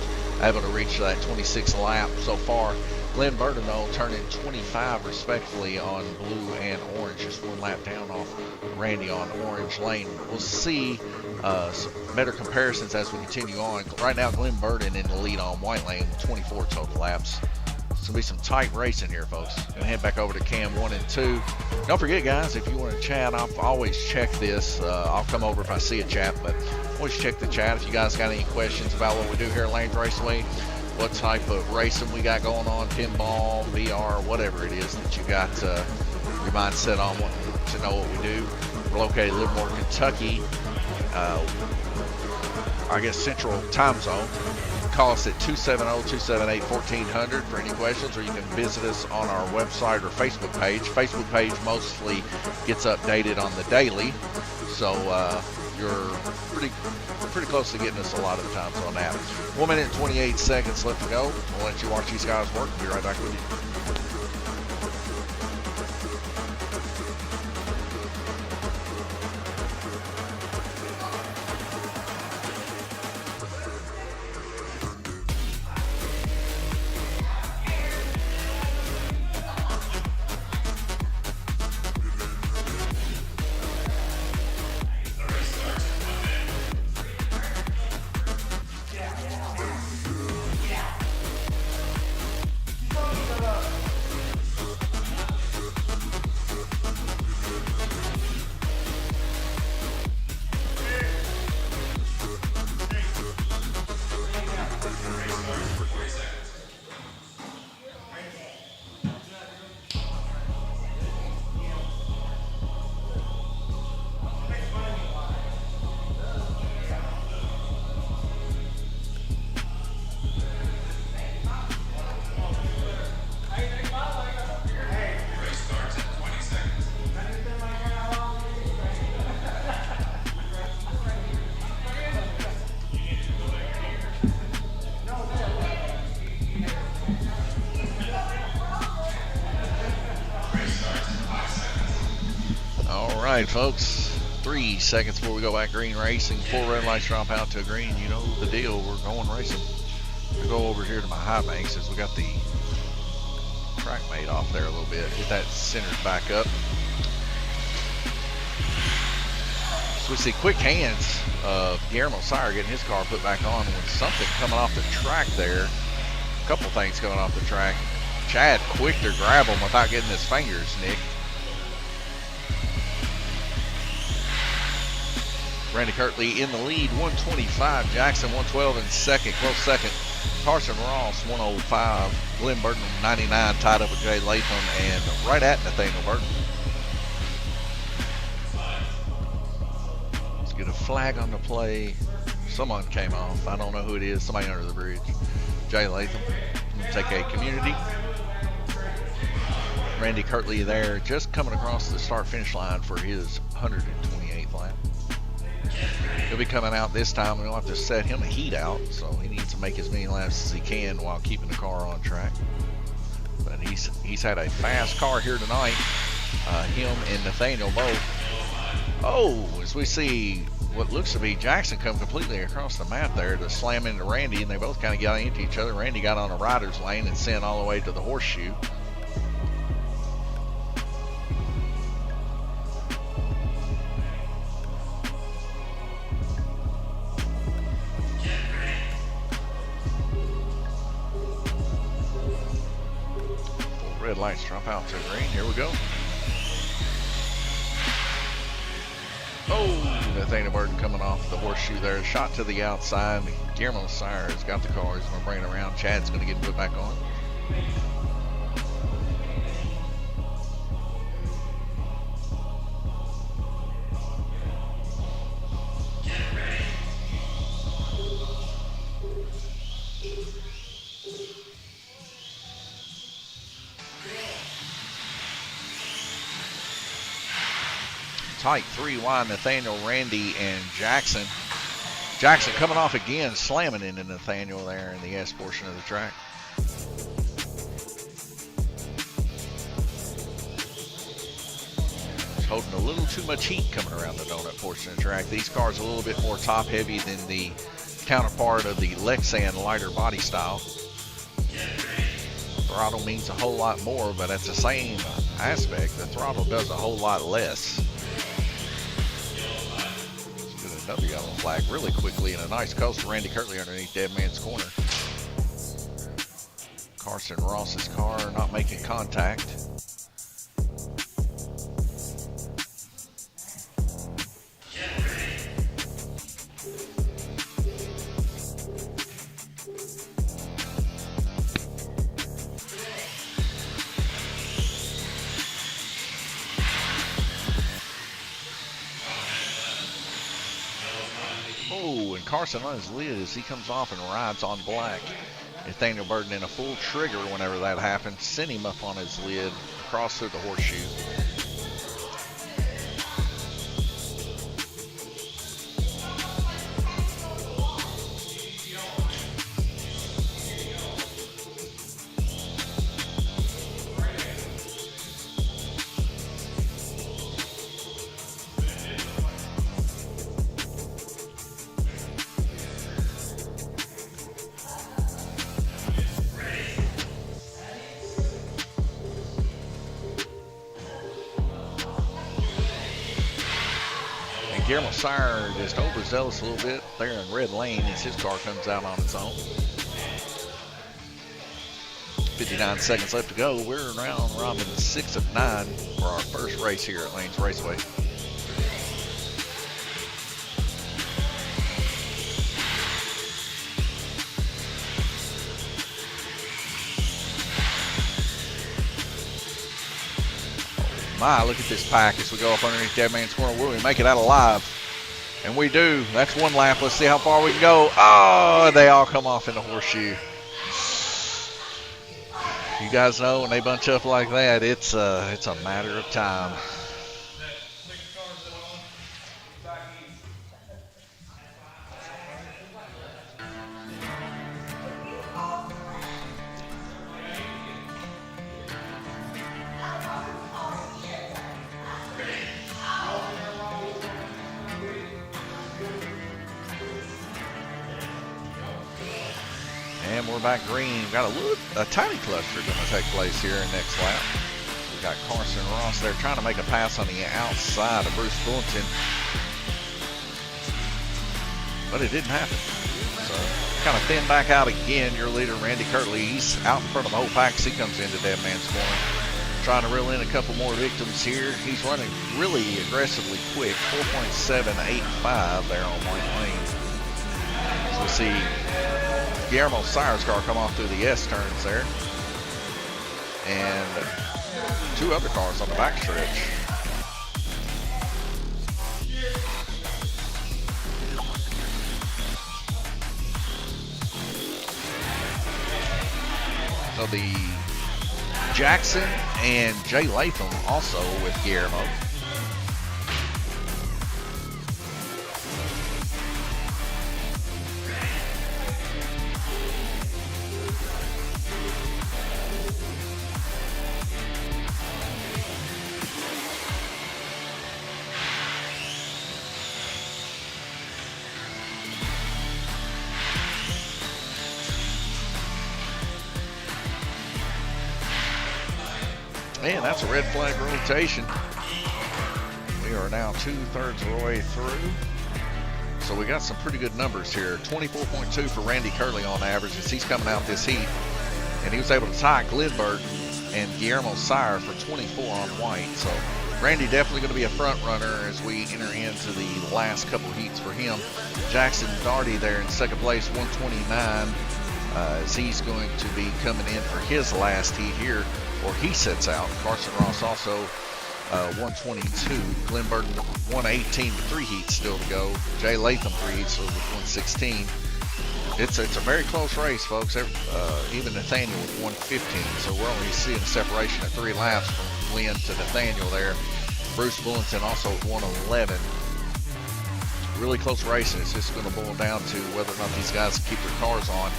able to reach that 26 lap so far. Glenn Burton, though, turning 25 respectively on blue and orange, just 1 lap down off Randy on orange lane. We'll see some better comparisons as we continue on. Right now, Glenn Burton in the lead on white lane with 24 total laps. It's going to be some tight racing here, folks. Going to head back over to cam 1 and 2. Don't forget, guys, if you want to chat, I'll always check this. I'll come over if I see a chat, but always check the chat. If you guys got any questions about what we do here at Lanes Raceway, what type of racing we got going on, pinball, VR, whatever it is that you got your mind set on wanting to know what we do. We're located in Livermore, Kentucky, I guess Central Time Zone. Call us at 270-278-1400 for any questions, or you can visit us on our website or Facebook page. Facebook page mostly gets updated on the daily, so you're pretty close to getting us a lot of the times on that. 1 minute and 28 seconds left to go. We'll let you watch these guys work. We'll be right back with you. All right, folks, 3 seconds before we go back green racing. 4 red lights drop out to a green. You know the deal. We're going racing. We'll go over here to my high banks as we got the track mate off there a little bit. Get that centered back up. So we see quick hands of Guillermo Sire getting his car put back on with something coming off the track there. A couple things coming off the track. Chad quick to grab him without getting his fingers nicked. Randy Kirtley in the lead, 125. Jackson, 112 in second. Close second. Carson Ross, 105. Glenn Burton, 99, tied up with Jay Latham and right at Nathaniel Burton. Let's get a flag on the play. Someone came off. I don't know who it is. Somebody under the bridge. Jay Latham. Take a community. Randy Kirtley there, just coming across the start-finish line for his 128th lap. He'll be coming out this time. We'll have to set him a heat out, so he needs to make as many laps as he can while keeping the car on track. But he's had a fast car here tonight. Him and Nathaniel both. Oh, as we see what looks to be Jackson come completely across the map there to slam into Randy, and they both kind of got into each other. Randy got on a rider's lane and sent all the way to the horseshoe. Red lights drop out to green. Here we go. Oh, Nathaniel Burton coming off the horseshoe there. Shot to the outside. Guillermo Sire has got the car. He's going to bring it around. Chad's going to get put back on. Tight 3 wide, Nathaniel, Randy, and Jackson. Jackson coming off again, slamming into Nathaniel there in the S portion of the track. He's holding a little too much heat coming around the donut portion of the track. These cars are a little bit more top heavy than the counterpart of the Lexan lighter body style. Throttle means a whole lot more, but at the same aspect, the throttle does a whole lot less. Another yellow flag really quickly, and a nice coast to Randy Kirtley underneath Dead Man's Corner. Carson Ross's car not making contact. Carson on his lid as he comes off and rides on black. Nathaniel Burton in a full trigger whenever that happens. Sent him up on his lid, across through the horseshoe. Guillermo Sire just overzealous a little bit there in red lane as his car comes out on its own. 59 seconds left to go. We're round robin 6 of 9 for our first race here at Lanes Raceway. My, look at this pack as we go up underneath Dead Man's Corner. Will we make it out alive? And we do. That's one lap. Let's see how far we can go. Oh, they all come off in the horseshoe. You guys know when they bunch up like that, it's a matter of time. And we're back green. We've got a tiny cluster going to take place here in next lap. We've got Carson Ross there trying to make a pass on the outside of Bruce Fulton. But it didn't happen. So kind of thin back out again. Your leader, Randy Kirtley, he's out in front of the whole pack as he comes into Dead Man's Corner. Trying to reel in a couple more victims here. He's running really aggressively quick. 4.785 there on white lane. So we see Guillermo Sire's car come off through the S turns there. And two other cars on the back stretch. So the Jackson and Jay Latham also with Guillermo. Man, that's a red flag rotation. We are now 2/3 of the way through. So we got some pretty good numbers here. 24.2 for Randy Curley on average as he's coming out this heat. And he was able to tie Glenn Burton and Guillermo Sire for 24 on white. So Randy definitely going to be a front runner as we enter into the last couple heats for him. Jackson Daugherty there in second place, 129, as he's going to be coming in for his last heat here, or he sets out. Carson Ross also 122. Glenn Burton 118 with 3 heats still to go. Jay Latham 3 heats, so with 116. It's a very close race, folks. Even Nathaniel with 115, so we're only seeing a separation of 3 laps from Glenn to Nathaniel there. Bruce Bullington also with 111. Really close racing. It's just going to boil down to whether or not these guys keep their cars on.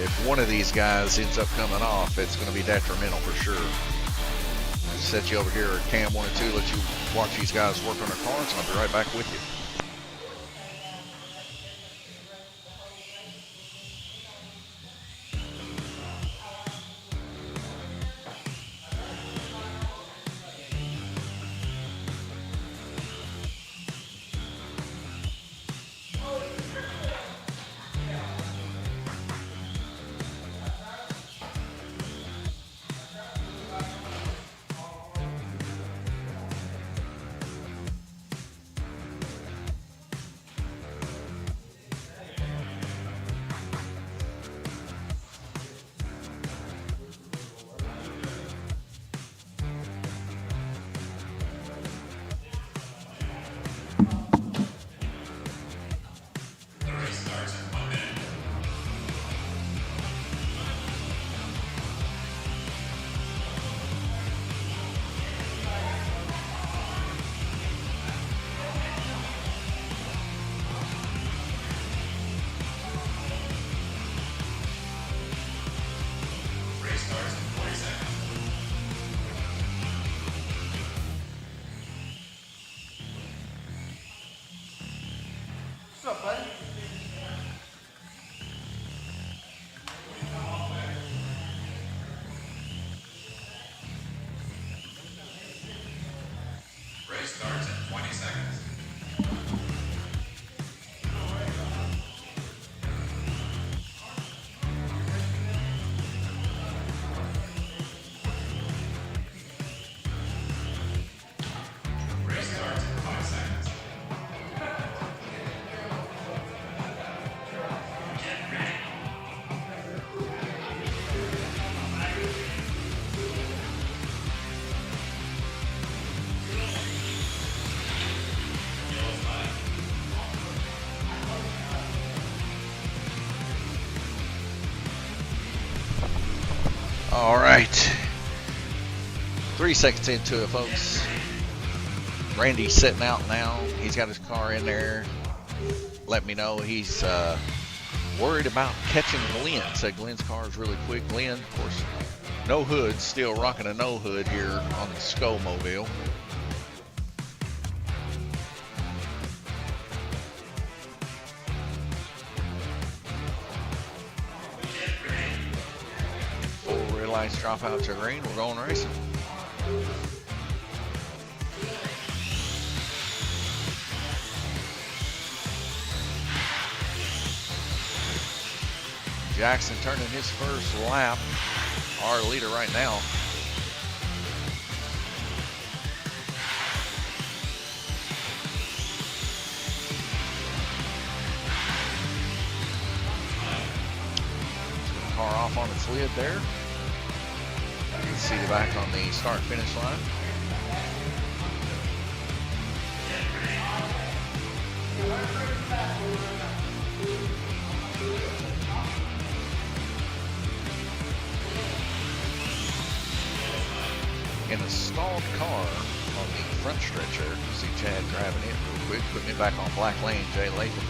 If one of these guys ends up coming off, it's going to be detrimental for sure. I'll set you over here at Cam 1 and 2, let you watch these guys work on their cars, and I'll be right back with you. What's up, buddy? Race starts in 20 seconds. Race starts in 5 seconds. Get ready. All right. 3 seconds into it, folks. Randy's sitting out now. He's got his car in there. Let me know he's worried about catching Glenn. Said Glenn's car is really quick. Glenn, of course, no hood. Still rocking a no hood here on the Sco-mobile. Lights drop out to green. We're going racing. Jackson turning his first lap. Our leader right now. Car off on its lid there. You can see the back on the start-finish line. In a stalled car on the front stretcher, you see Chad grabbing it real quick, putting it back on black lane, Jay Latham.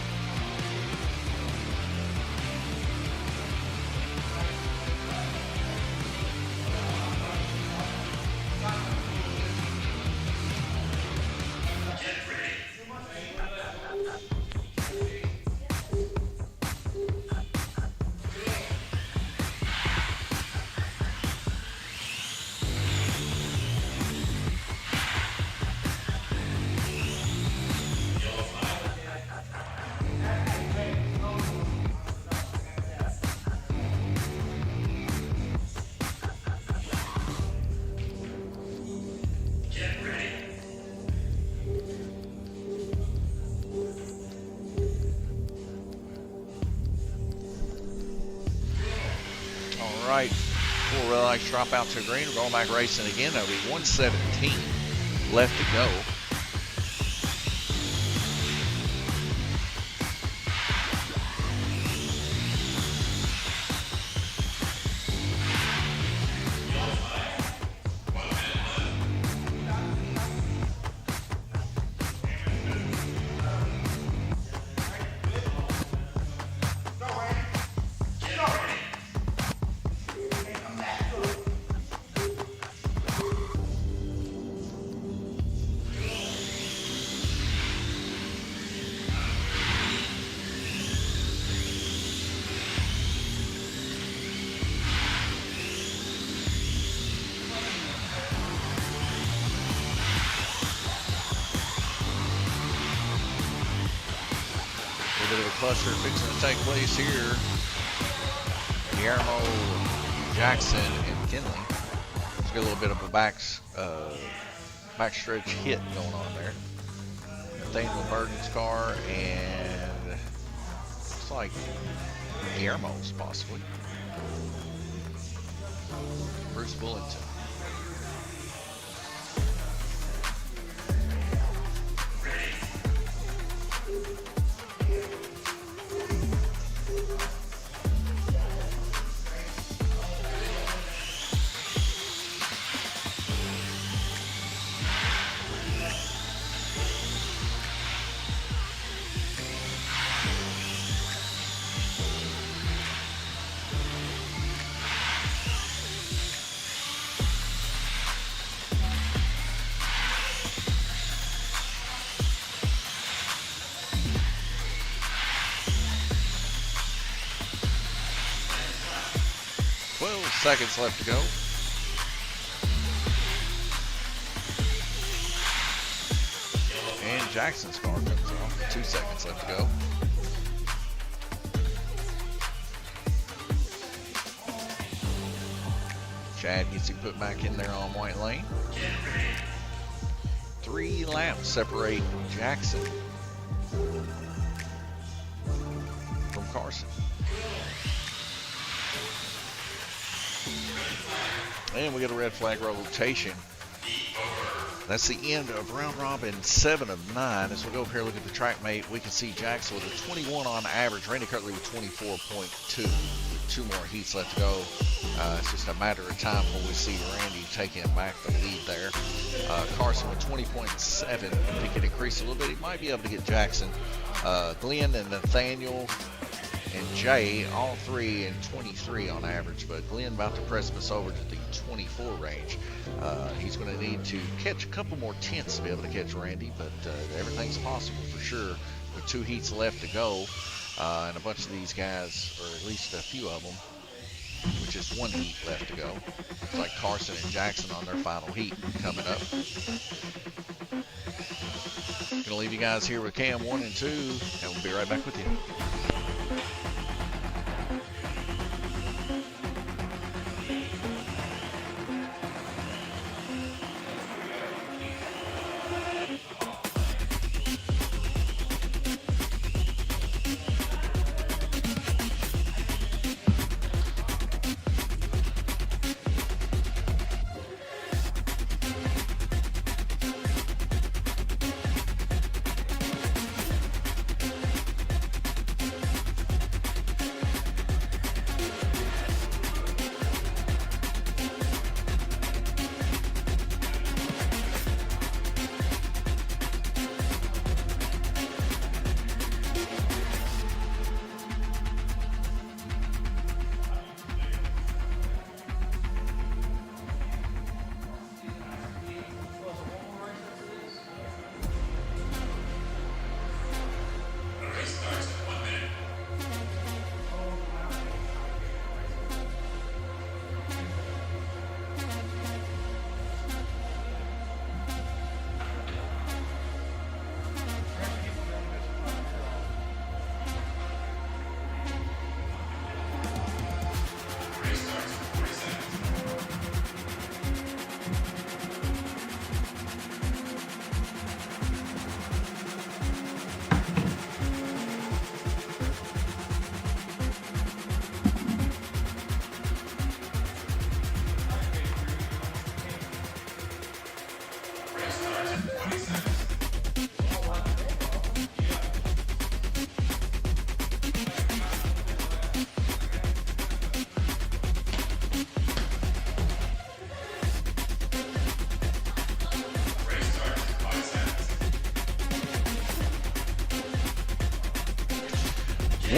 right. 4 red lights drop out to green. We're going back racing again. There'll be 117 left to go. A bit of a cluster fixing to take place here. Guillermo, Jackson, and Kinley. Let's get a little bit of a backstretch hit going on there. Nathaniel Burton's car and looks like Guillermo's possibly. Bruce Bullington. Seconds left to go. And Jackson's car comes off. 2 seconds left to go. Chad gets him put back in there on white lane. 3 laps separate Jackson from Carson. And we get a red flag rotation. That's the end of round robin 7 of 9. As we go over here and look at the track mate, we can see Jackson with a 21 on average. Randy Kirtley with 24.2. With 2 more heats left to go. It's just a matter of time before we see Randy taking back the lead there. Carson with 20.7. If he could increase a little bit, he might be able to get Jackson. Glenn and Nathaniel and Jay, all 3 and 23 on average, but Glenn about to precipice over to the 24 range. He's going to need to catch a couple more tenths to be able to catch Randy, but everything's possible for sure with 2 heats left to go, and a bunch of these guys, or at least a few of them, with just 1 heat left to go. Looks like Carson and Jackson on their final heat coming up. Going to leave you guys here with Cam 1 and 2, and we'll be right back with you.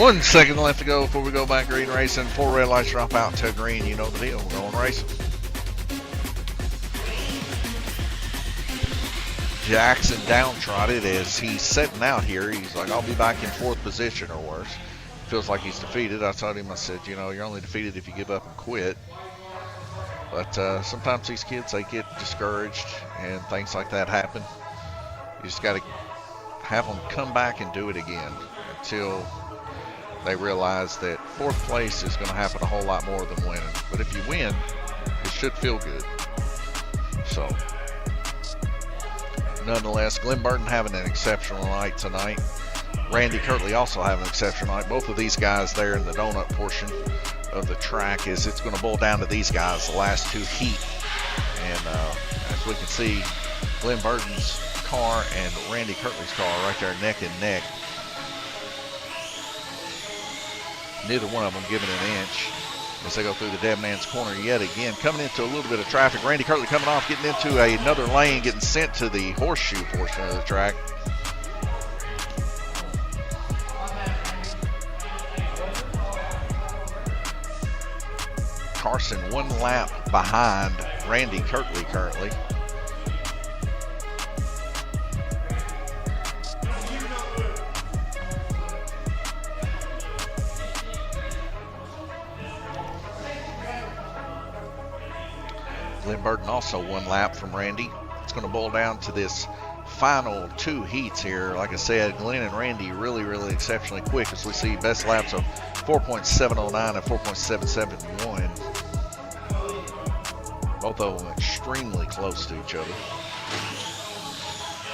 1 second left to go before we go back green racing. 4 red lights drop out to green. You know the deal. We're going racing. Jackson downtrodden as he's setting out here. He's like, I'll be back in 4th position or worse. Feels like he's defeated. I told him, I said, you know, you're only defeated if you give up and quit. But sometimes these kids, they get discouraged and things like that happen. You just got to have them come back and do it again until they realize that 4th place is going to happen a whole lot more than winning. But if you win, it should feel good. So, nonetheless, Glenn Burton having an exceptional night tonight. Randy Kirtley also having an exceptional night. Both of these guys there in the donut portion of the track, is it's going to boil down to these guys, the last 2 heat. And as we can see, Glenn Burton's car and Randy Kirtley's car right there neck and neck. Neither one of them giving an inch as they go through the dead man's corner yet again. Coming into a little bit of traffic. Randy Kirtley coming off, getting into another lane, getting sent to the horseshoe portion of the track. Carson 1 lap behind Randy Kirtley currently. Glenn Burton also 1 lap from Randy. It's going to boil down to this final 2 heats here. Like I said, Glenn and Randy really, really exceptionally quick as we see best laps of 4.709 and 4.771. Both of them extremely close to each other.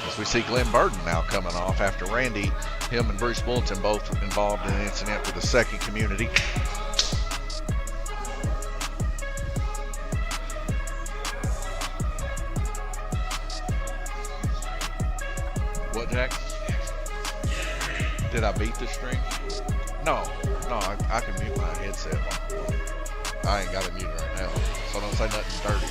As we see Glenn Burton now coming off after Randy, him and Bruce Bulletin both involved in an incident with the second community. What, Jack? Did I beat the string? No, I can mute my headset. I ain't got it muted right now, so don't say nothing dirty.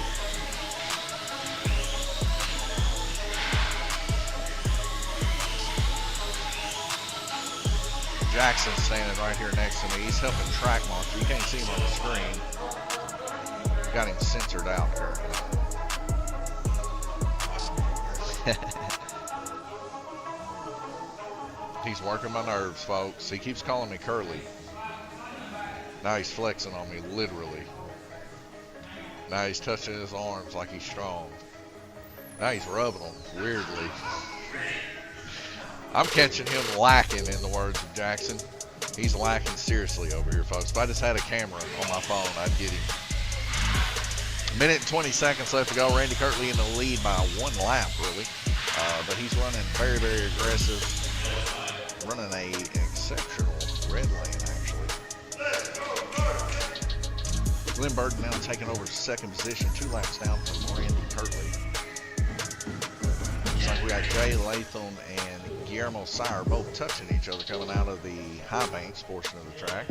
Jackson's standing right here next to me. He's helping track monster. You can't see him on the screen. Got him censored out here. He's working my nerves, folks. He keeps calling me Curly. Now he's flexing on me, literally. Now he's touching his arms like he's strong. Now he's rubbing them, weirdly. I'm catching him lacking, in the words of Jackson. He's lacking seriously over here, folks. If I just had a camera on my phone, I'd get him. 1 minute and 20 seconds left to go. Randy Kirtley in the lead by 1 lap, really. But he's running very, very aggressive. Running an exceptional red lane, actually. Glenn Burton now taking over 2nd position, 2 laps down from Randy Kirtley. Looks like we got Jay Latham and Guillermo Sire both touching each other coming out of the high banks portion of the track.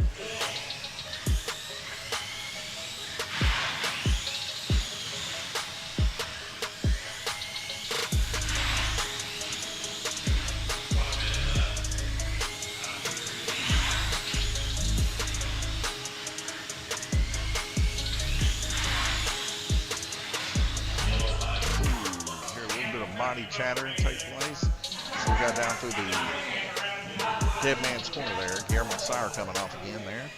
Body chatter take place. So we got down through the dead man's corner there. Guillermo Sire coming off again there.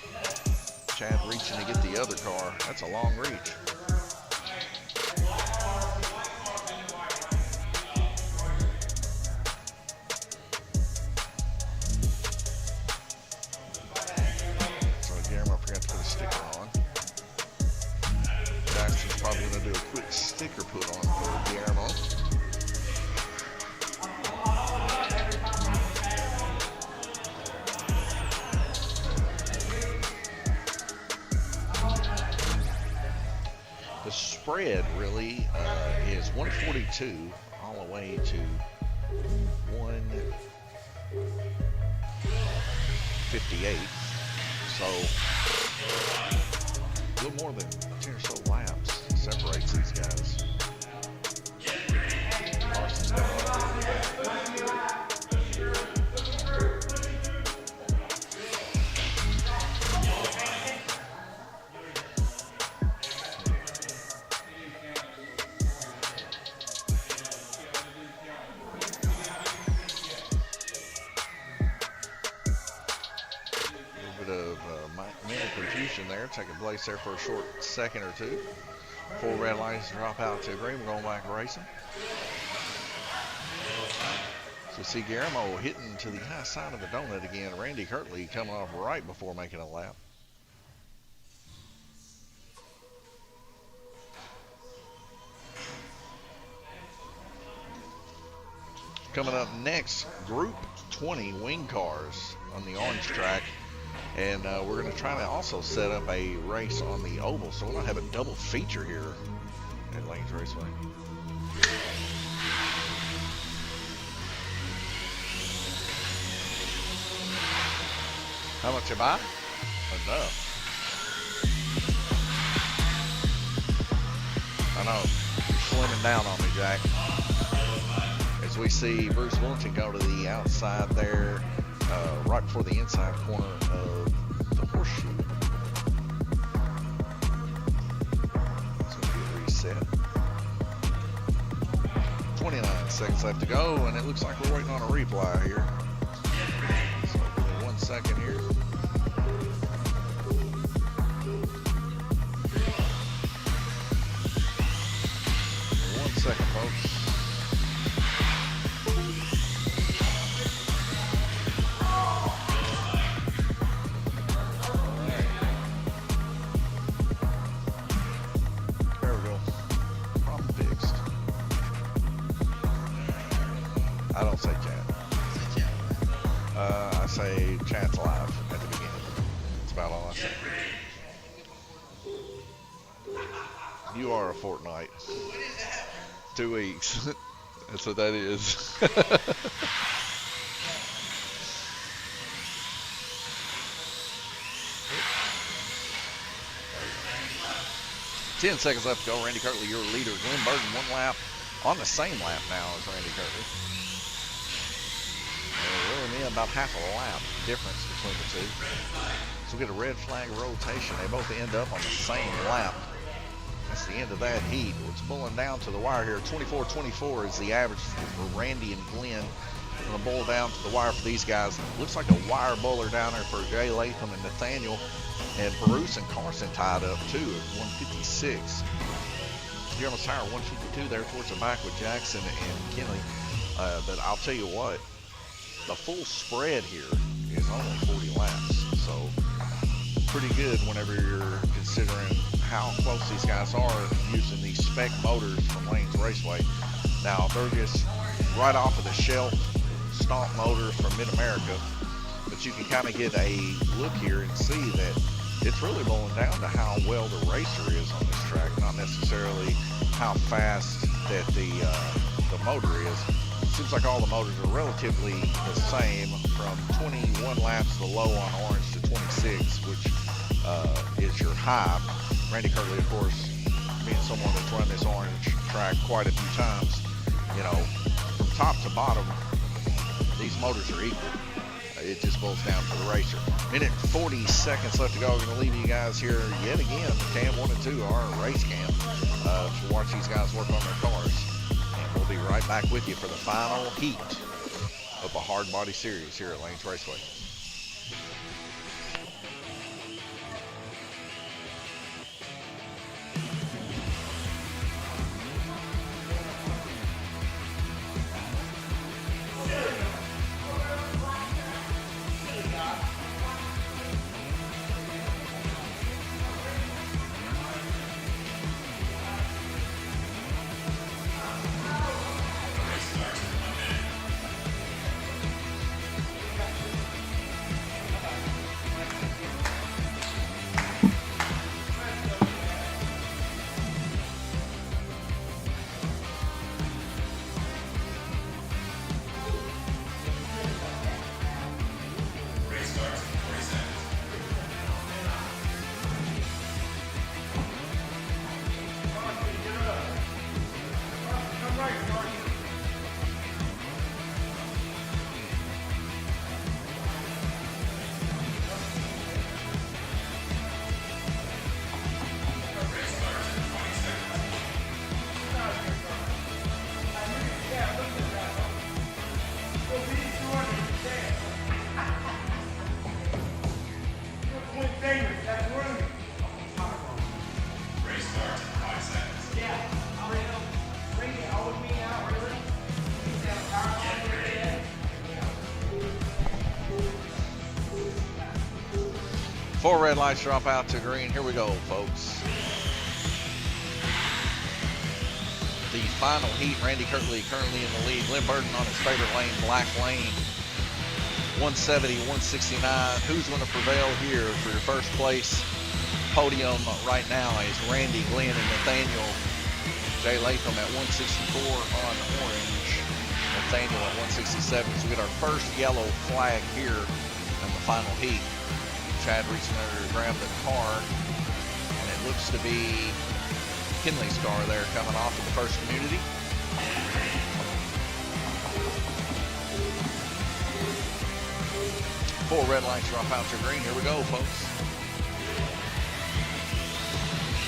Chad reaching to get the other car. That's a long reach. So Guillermo forgot to put a sticker on. Jackson's probably going to do a quick sticker put on for Guillermo. The spread really is 142 all the way to 158. So a little more than 10 or so laps separates these guys. bit of mental confusion there, taking place there for a short second or two. 4 red lights drop out to green. We're going back racing. So see Guillermo hitting to the high side of the donut again. Randy Kirtley coming off right before making a lap. Coming up next, Group 20 wing cars on the orange track. And we're going to try to also set up a race on the oval. So we're going to have a double feature here at Lanes Raceway. How much you buy? Enough. I know. You're slimming down on me, Jack. As we see Bruce Willington go to the outside there, right before the inside corner of the horseshoe. It's going to be reset. 29 seconds left to go, and it looks like we're waiting on a replay here. So, 1 second here. 1 second, folks. I don't say chat. I say chat's live at the beginning. That's about all I say. You are a fortnight. 2 weeks. That's what that is. 10 seconds left to go. Randy Kirtley, your leader. Glenn Burton, 1 lap on the same lap now as Randy Kirtley. Really about half a lap difference between the two. So we get a red flag rotation. They both end up on the same lap. That's the end of that heat. It's pulling down to the wire here. 24-24 is the average for Randy and Glenn. Going to boil down to the wire for these guys. Looks like a wire bowler down there for Jay Latham and Nathaniel. And Bruce and Carson tied up too at 156. Guillermo Tire 152 there towards the back with Jackson and Kinley. But I'll tell you what, the full spread here is only 40 laps. So pretty good whenever you're considering how close these guys are using these spec motors from Lanes Raceway. Now they're just right off of the shelf stomp motors from Mid-America, but you can kind of get a look here and see that it's really boiling down to how well the racer is on this track, not necessarily how fast that the motor is. Seems like all the motors are relatively the same, from 21 laps the low on orange to 26, which is your high. Randy Kirtley, of course, being someone that's run this orange track quite a few times, you know, from top to bottom, these motors are equal. It just boils down to the racer. Minute 40 seconds left to go. We're going to leave you guys here yet again. Cam 1 and 2 are race cam to watch these guys work on their cars. And we'll be right back with you for the final heat of a hard body series here at Lanes Raceway. 4 red lights drop out to green. Here we go, folks. The final heat, Randy Kirtley currently in the lead. Glenn Burton on his favorite lane, black lane. 170, 169. Who's going to prevail here for your first place podium right now is Randy, Glenn, and Nathaniel. Jay Latham at 164 on orange. Nathaniel at 167. So we get our first yellow flag here in the final heat. Chad reaching under to grab the car, and it looks to be Kinley's car there coming off of the first community. Four red lights drop out to green. Here we go, folks.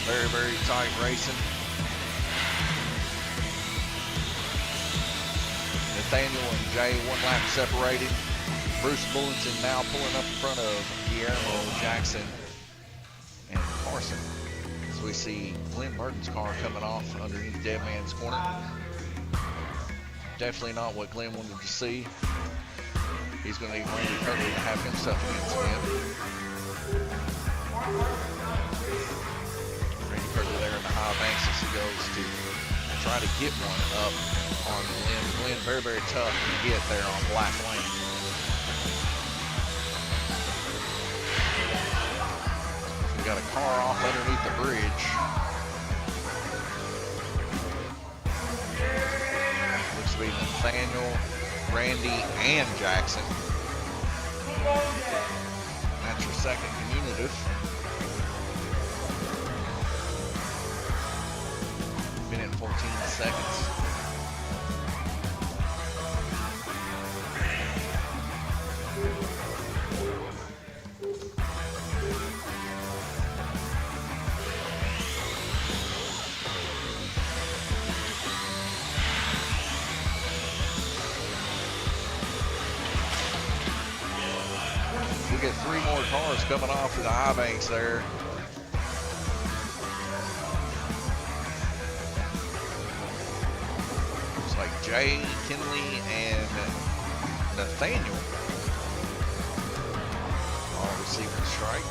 Very, very tight racing. Nathaniel and Jay 1 lap separated. Bruce Bullington now pulling up in front of Guillermo, Jackson, and Carson. As we see Glenn Burton's car coming off underneath Dead Man's Corner. Definitely not what Glenn wanted to see. He's going to need Randy Kirtley to have himself against him. Randy Kirtley there in the high banks as he goes to try to get one up on Glenn. Glenn very, very tough to get there on black lane. We got a car off underneath the bridge. Looks to be Nathaniel, Randy, and Jackson. That's your second commutative. Been in 14 seconds. We get 3 more cars coming off of the high banks there. Looks like Jay, Kinley, and Nathaniel all receiving a strike.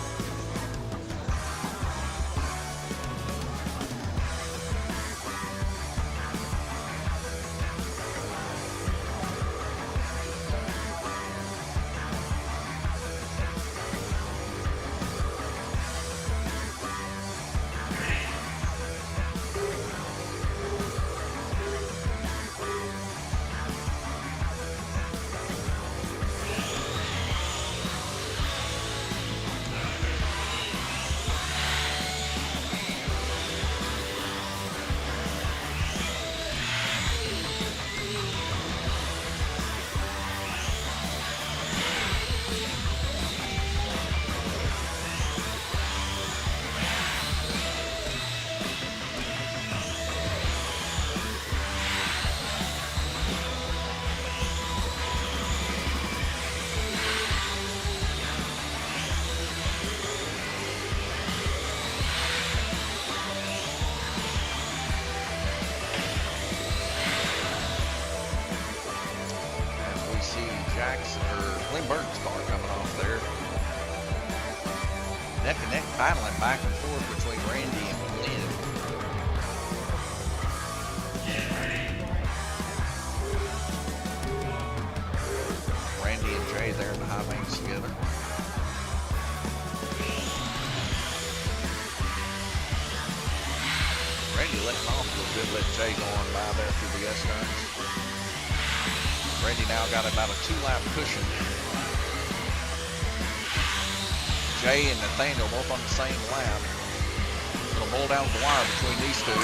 Glenn Burton's car coming off there. Neck and neck battling back and forth between Randy and Glenn. Randy and Jay there in the high banks together. Randy letting off a little bit, let Jay go on by there through the S-turns. Randy now got about a 2-lap cushion. Jay and Nathaniel both on the same lap. Gonna bowl down the wire between these two.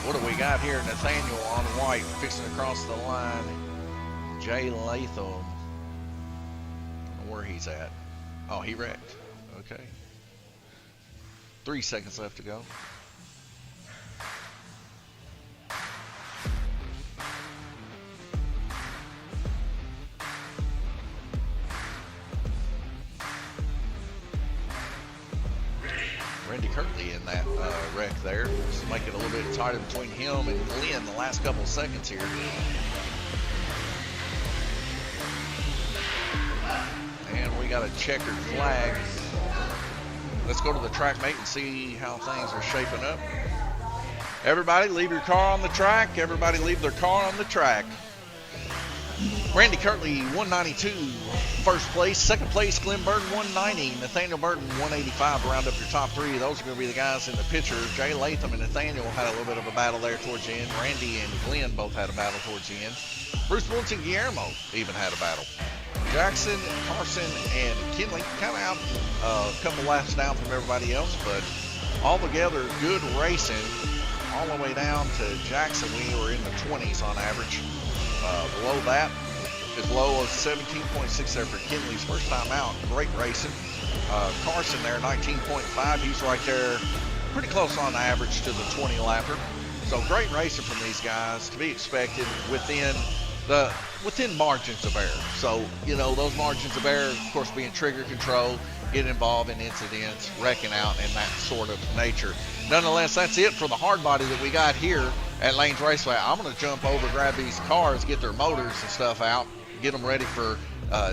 What do we got here? Nathaniel on white, fixing to cross the line. Jay Latham. I don't know where he's at. Oh, he wrecked. Okay. 3 seconds left to go. Randy Kirtley in that wreck there. Just make it a little bit tighter between him and Glenn the last couple of seconds here. And we got a checkered flag. let's go to the track mate and see how things are shaping up. Everybody leave your car on the track. Everybody leave their car on the track. Randy Kirtley, 192, first place. Second place, Glenn Burton, 190. Nathaniel Burton, 185. Round up your top three. Those are going to be the guys in the picture. Jay Latham and Nathaniel had a little bit of a battle there towards the end. Randy and Glenn both had a battle towards the end. Bruce Wilson and Guillermo even had a battle. Jackson, Carson, and Kinley kind of out a couple laps down from everybody else, but altogether good racing all the way down to Jackson. We were in the 20s on average. Below that, as low as 17.6 there for Kinley's first time out. Great racing. Carson there, 19.5. He's right there, pretty close on average to the 20 lapper. So great racing from these guys, to be expected within margins of error. So, you know, those margins of error, of course, being trigger control, getting involved in incidents, wrecking out, and that sort of nature. Nonetheless, that's it for the hard body that we got here at Lanes Raceway. I'm going to jump over, grab these cars, get their motors and stuff out, get them ready for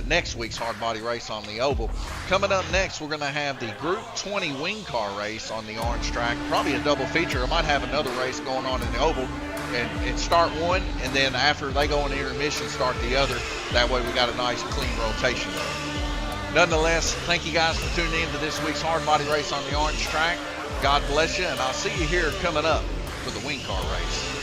next week's hard body race on the oval. Coming up next, we're going to have the Group 20 wing car race on the orange track. Probably a double feature. I might have another race going on in the oval and start one, and then after they go on intermission, start the other. That way we got a nice clean rotation there. Nonetheless, thank you guys for tuning in to this week's hard body race on the orange track. God bless you, and I'll see you here coming up for the wing car race.